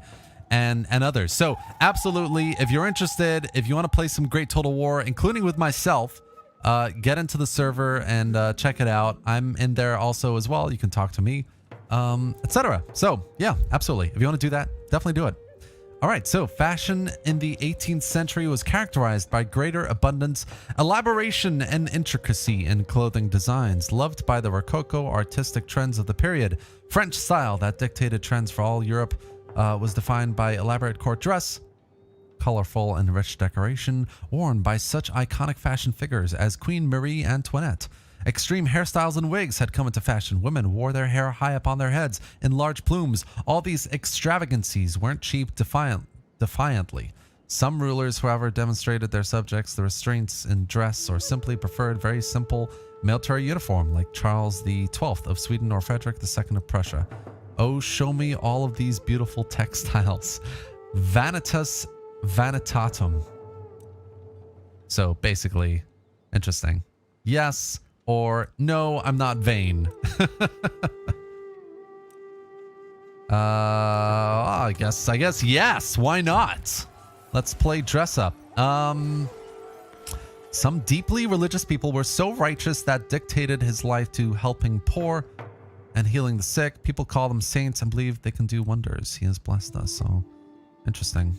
and others. So absolutely, if you're interested, if you want to play some great Total War, including with myself, get into the server and check it out. I'm in there also as well. You can talk to me, etc. So yeah, absolutely. If you want to do that, definitely do it. All right, so fashion in the 18th century was characterized by greater abundance, elaboration, and intricacy in clothing designs. Loved by the Rococo artistic trends of the period, French style that dictated trends for all Europe was defined by elaborate court dress, colorful and rich decoration, worn by such iconic fashion figures as Queen Marie Antoinette. Extreme hairstyles and wigs had come into fashion. Women wore their hair high up on their heads in large plumes. All these extravagancies weren't cheap defiantly. Some rulers, however, demonstrated their subjects the restraints in dress or simply preferred very simple military uniform, like Charles XII of Sweden or Frederick II of Prussia. Oh, show me all of these beautiful textiles. Vanitas vanitatum. So basically, interesting. Yes. Or, no, I'm not vain. I guess yes. Why not? Let's play dress up. Some deeply religious people were so righteous that dictated his life to helping poor and healing the sick. People call them saints and believe they can do wonders. He has blessed us. So, interesting.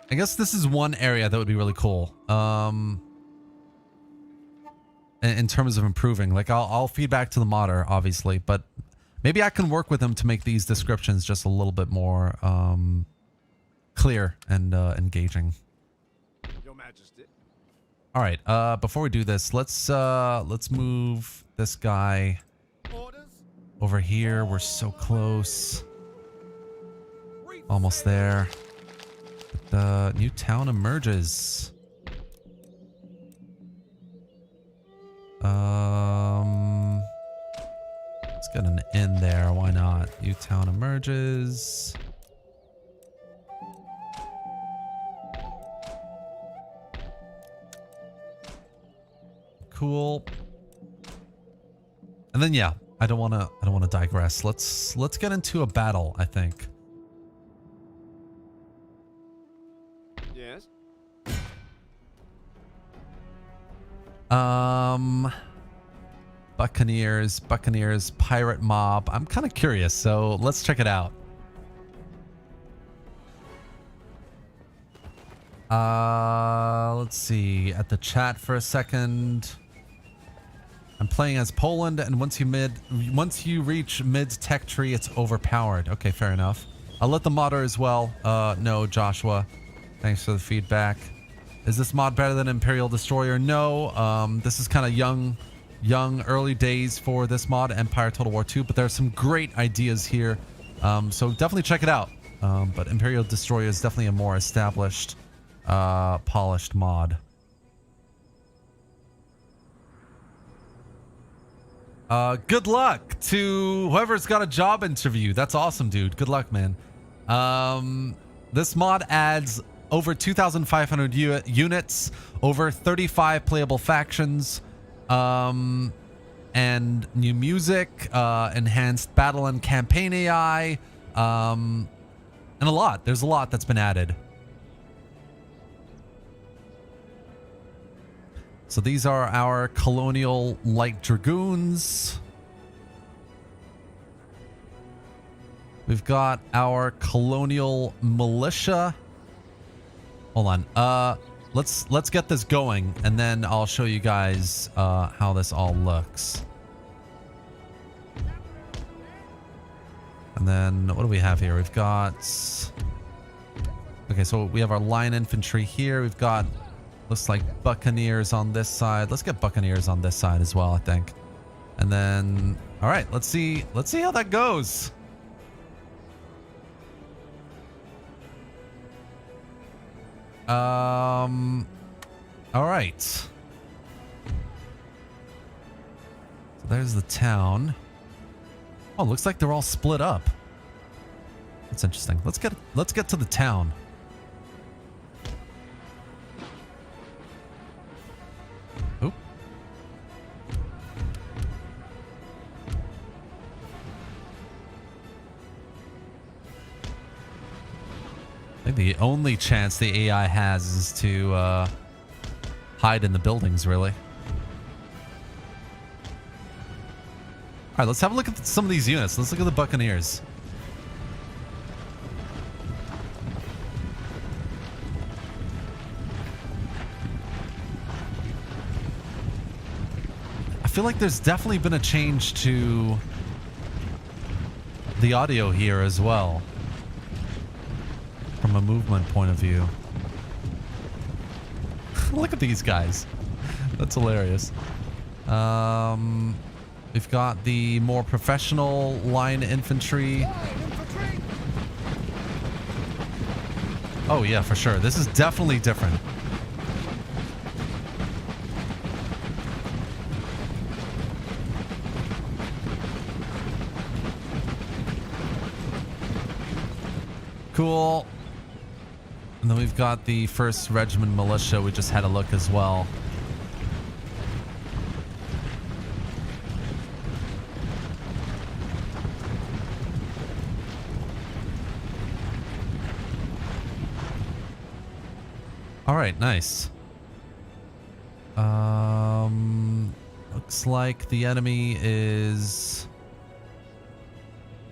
I guess this is one area that would be really cool. In terms of improving, like I'll feed back to the modder, obviously, but maybe I can work with him to make these descriptions just a little bit more clear and engaging. Your Majesty. All right. Before we do this, let's move this guy Orders. over here. We're so close. Almost there. The new town emerges. Let's get an inn there. Why not? New town emerges. Cool. And then yeah, I don't want to digress. Let's get into a battle, I think. Yes. Buccaneers, pirate mob. I'm kind of curious, so let's check it out. Let's see. At the chat for a second. I'm playing as Poland, and once you reach mid tech tree, it's overpowered. Okay, fair enough. I'll let the modder as well. No, Joshua. Thanks for the feedback. Is this mod better than Imperial Destroyer? No. This is kind of young, early days for this mod, Empire Total War 2, but there are some great ideas here. So definitely check it out. But Imperial Destroyer is definitely a more established, polished mod. Good luck to whoever's got a job interview. That's awesome, dude. Good luck, man. This mod adds over 2,500 units, over 35 playable factions, and new music, enhanced battle and campaign AI, and a lot. There's a lot that's been added. So these are our Colonial Light Dragoons. We've got our Colonial Militia. Hold on. Let's get this going, and then I'll show you guys how this all looks. And then what do we have here? We've got... Okay, so we have our line infantry here. We've got... Looks like Buccaneers on this side. Let's get Buccaneers on this side as well, I think. And then, all right, let's see how that goes. All right. So there's the town. Oh, looks like they're all split up. That's interesting. Let's get to the town. Oop. I think the only chance the AI has is to hide in the buildings, really. All right, let's have a look at some of these units. Let's look at the Buccaneers. I feel like there's definitely been a change to the audio here as well, from a movement point of view. Look at these guys. That's hilarious. We've got the more professional line infantry. Oh yeah, for sure. This is definitely different. Cool. And then we've got the 1st Regiment Militia. We just had a look as well. All right, nice. Looks like the enemy is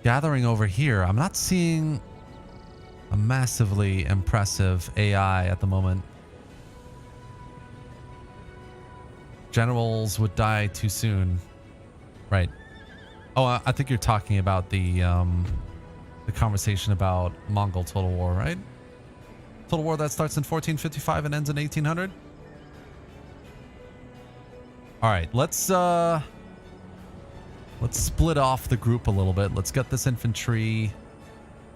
gathering over here. I'm not seeing a massively impressive AI at the moment. Generals would die too soon. Right. Oh, I think you're talking about the conversation about Mongol Total War, right? Total War that starts in 1455 and ends in 1800. All right, let's split off the group a little bit. Let's get this infantry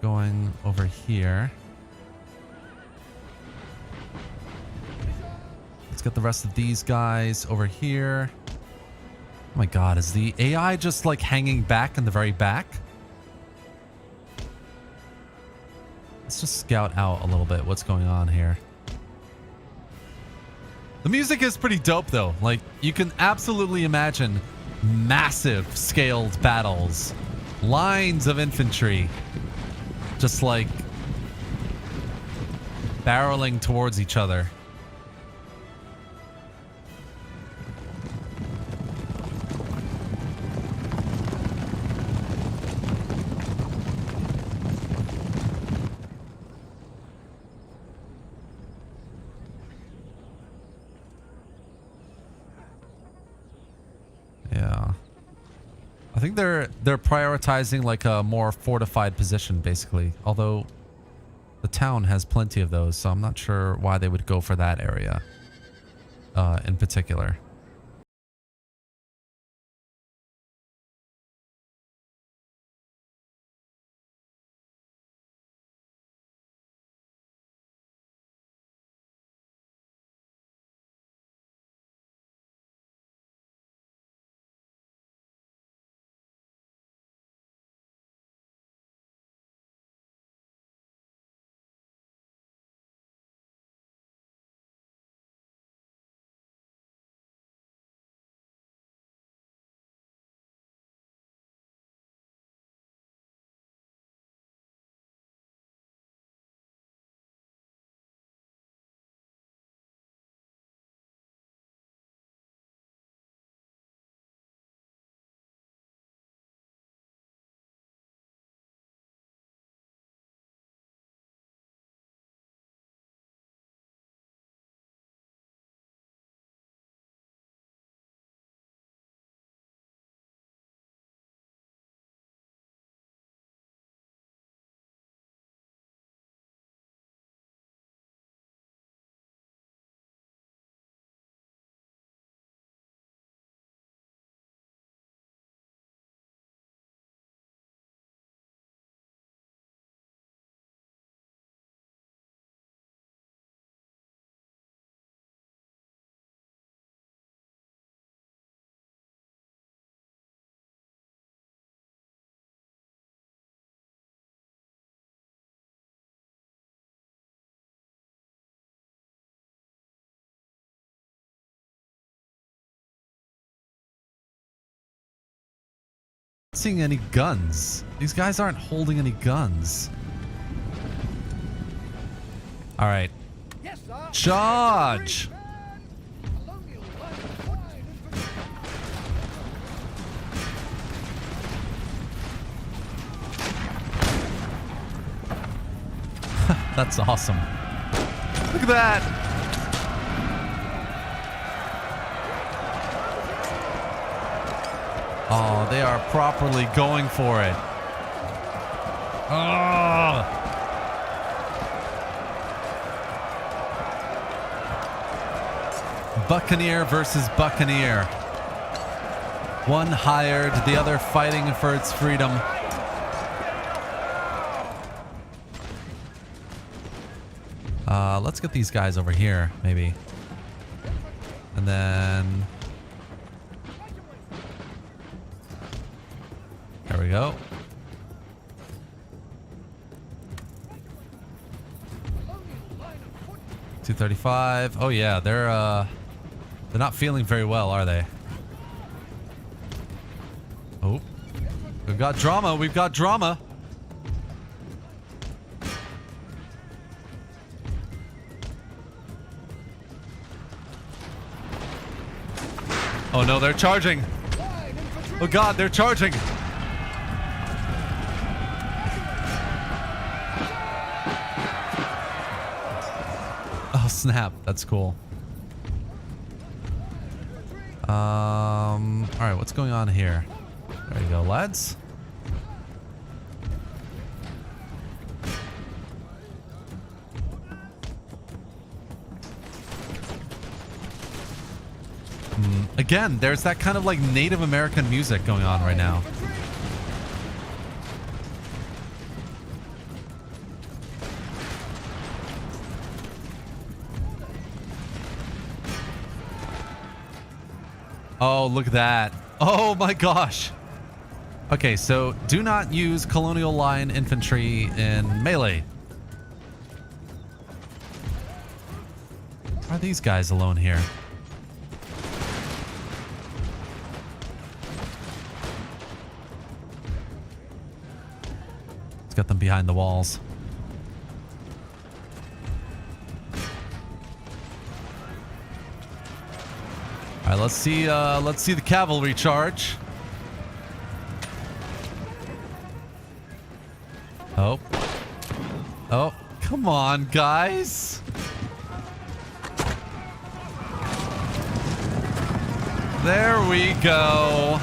going over here. Let's get the rest of these guys over here. Oh my god, is the AI just like hanging back in the very back? Let's just scout out a little bit what's going on here. The music is pretty dope though. Like, you can absolutely imagine massive scaled battles. Lines of infantry just like barreling towards each other. think they're prioritizing like a more fortified position, basically. Although the town has plenty of those, so I'm not sure why they would go for that area in particular. Seeing any guns. These guys aren't holding any guns. All right. Yes, sir. Charge. Colonial Militia. That's awesome. Look at that. Oh, they are properly going for it. Oh. Buccaneer versus Buccaneer. One hired, the other fighting for its freedom. Let's get these guys over here, maybe. And then... there we go. $235. Oh yeah, they're not feeling very well, are they? Oh, we've got drama. We've got drama. Oh no, they're charging. Oh god, they're charging. Oh snap, that's cool. All right, what's going on here? There you go, lads. Again, there's that kind of like Native American music going on right now. Oh, look at that. Oh my gosh. Okay, so do not use Colonial Line infantry in melee. Why are these guys alone here? Let's get them behind the walls. All right, let's see the cavalry charge. Oh. Oh, come on, guys. There we go.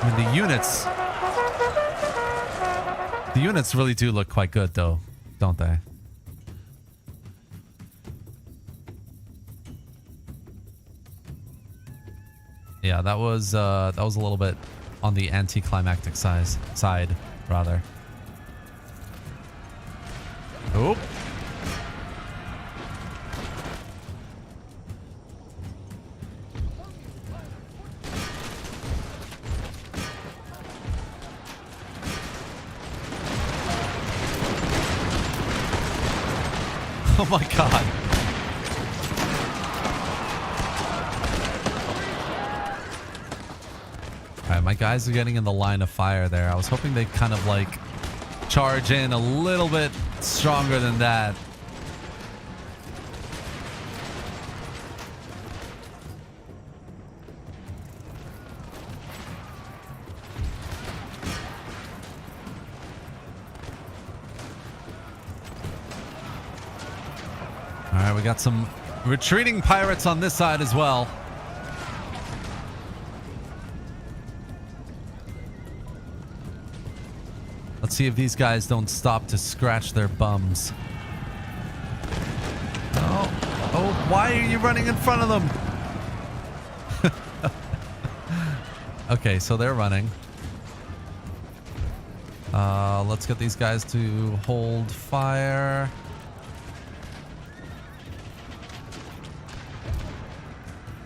I mean, the units really do look quite good, though, don't they? Yeah, that was a little bit on the anticlimactic side, rather. Oop. Oh my god. Alright, my guys are getting in the line of fire there. I was hoping they'd kind of like charge in a little bit stronger than that. Alright, we got some retreating pirates on this side as well. Let's see if these guys don't stop to scratch their bums. Oh, why are you running in front of them? Okay, so they're running. Let's get these guys to hold fire.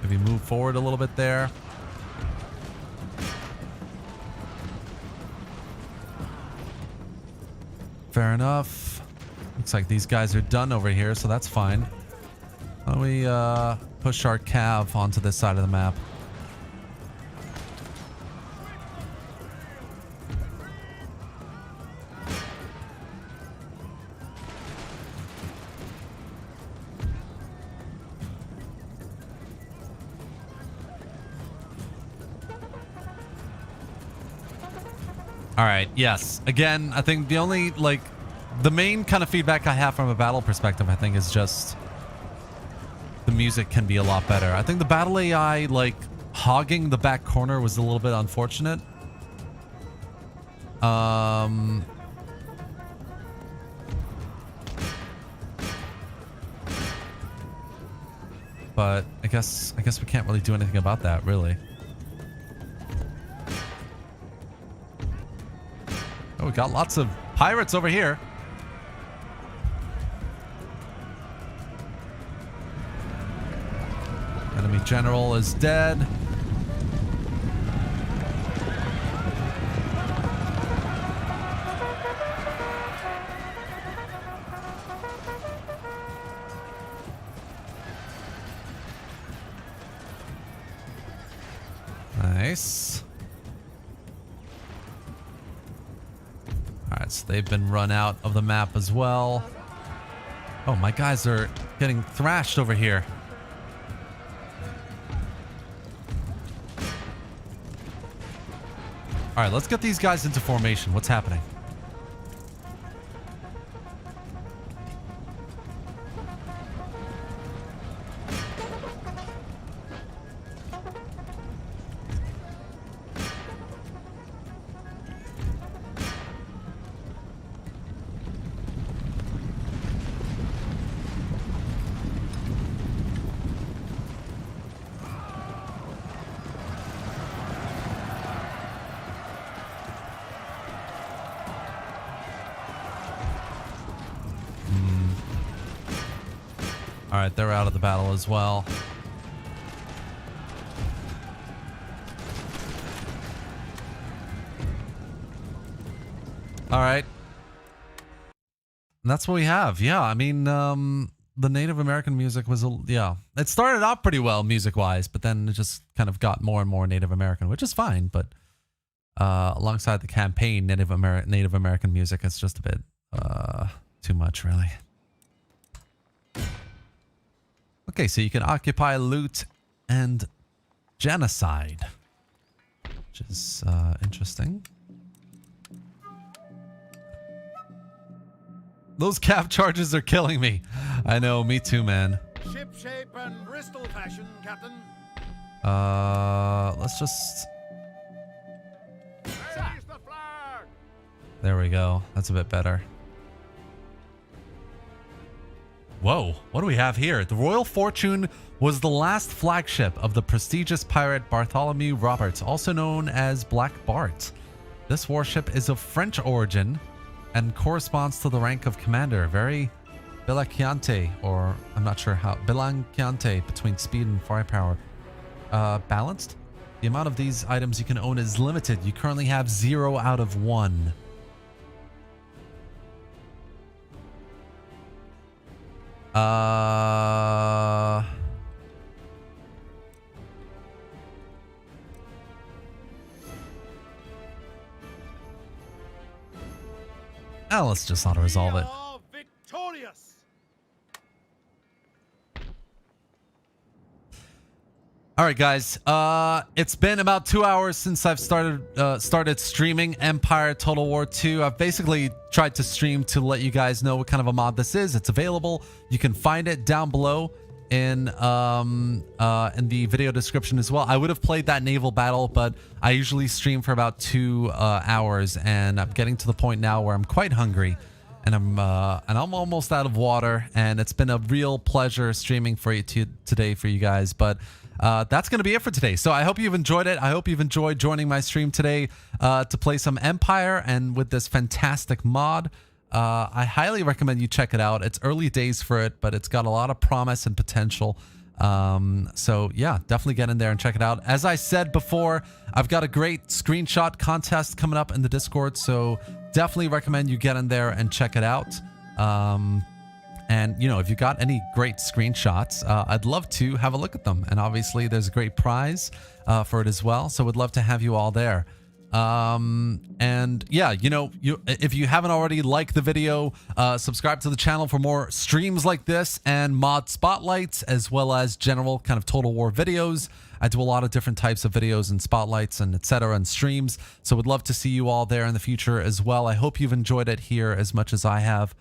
Maybe move forward a little bit there. Fair enough. Looks like these guys are done over here, so that's fine. Why don't we push our cav onto this side of the map? All right, yes. Again, I think the only, like, the main kind of feedback I have from a battle perspective, I think, is just the music can be a lot better. I think the battle AI, like, hogging the back corner was a little bit unfortunate. But I guess we can't really do anything about that, really. Oh, we got lots of pirates over here. Enemy general is dead. Nice. Alright, so they've been run out of the map as well. Oh, my guys are getting thrashed over here. Alright, let's get these guys into formation. What's happening? Alright, they're out of the battle as well. Alright. And that's what we have. Yeah, I mean, the Native American music was, yeah. It started out pretty well music-wise, but then it just kind of got more and more Native American, which is fine, but alongside the campaign, Native American music is just a bit too much, really. Okay, so you can occupy, loot, and genocide, which is interesting. Those cap charges are killing me. I know, me too, man. Ship shape and Bristol fashion, Captain. Let's just There we go. That's a bit better. Whoa, what do we have here? The Royal Fortune was the last flagship of the prestigious pirate Bartholomew Roberts, also known as Black Bart. This warship is of French origin and corresponds to the rank of commander. Very bilanciante, or I'm not sure how, bilanciante between speed and firepower. Balanced? The amount of these items you can own is limited. You currently have 0 out of 1. Let's just auto-resolve it. Are victorious. All right, guys. It's been about 2 hours since I've started streaming Empire Total War 2. I've basically tried to stream to let you guys know what kind of a mod this is. It's available. You can find it down below in the video description as well. I would have played that naval battle, but I usually stream for about 2 hours, and I'm getting to the point now where I'm quite hungry, and I'm almost out of water, and it's been a real pleasure streaming for you today for you guys. But that's going to be it for today. So I hope you've enjoyed it. I hope you've enjoyed joining my stream today to play some Empire, and with this fantastic mod. I highly recommend you check it out. It's early days for it, but it's got a lot of promise and potential. So yeah, definitely get in there and check it out. As I said before, I've got a great screenshot contest coming up in the Discord, so definitely recommend you get in there and check it out. And you know, if you got any great screenshots, I'd love to have a look at them. And obviously there's a great prize for it as well, so would love to have you all there. And yeah, you know, if you haven't already, like the video, subscribe to the channel for more streams like this and mod spotlights, as well as general kind of Total War videos. I do a lot of different types of videos and spotlights and etc. and streams, so would love to see you all there in the future as well. I hope you've enjoyed it here as much as I have.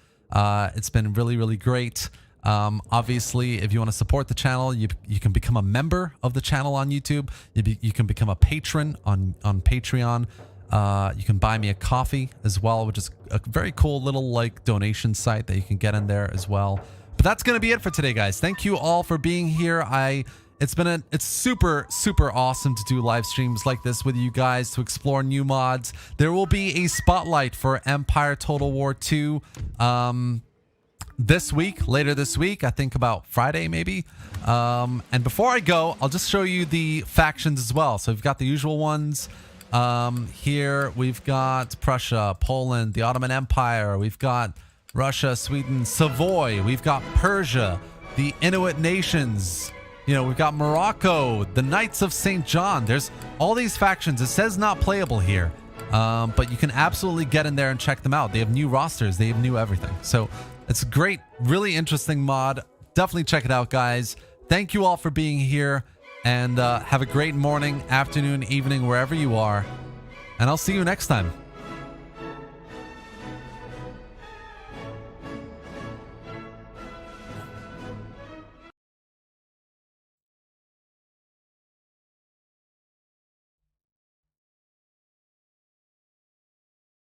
It's been really, really great. Obviously, if you want to support the channel, you can become a member of the channel on YouTube. You can become a patron on Patreon. You can buy me a coffee as well, which is a very cool little like donation site that you can get in there as well. But that's going to be it for today, guys. Thank you all for being here. It's super, super awesome to do live streams like this with you guys to explore new mods. There will be a spotlight for Empire Total War 2 later this week, I think about Friday maybe. And before I go, I'll just show you the factions as well. So we've got the usual ones. Here we've got Prussia, Poland, the Ottoman Empire. We've got Russia, Sweden, Savoy. We've got Persia, the Inuit nations. You know, we've got Morocco, the Knights of St. John. There's all these factions. It says not playable here. But you can absolutely get in there and check them out. They have new rosters. They have new everything. So it's a great, really interesting mod. Definitely check it out, guys. Thank you all for being here. And have a great morning, afternoon, evening, wherever you are. And I'll see you next time.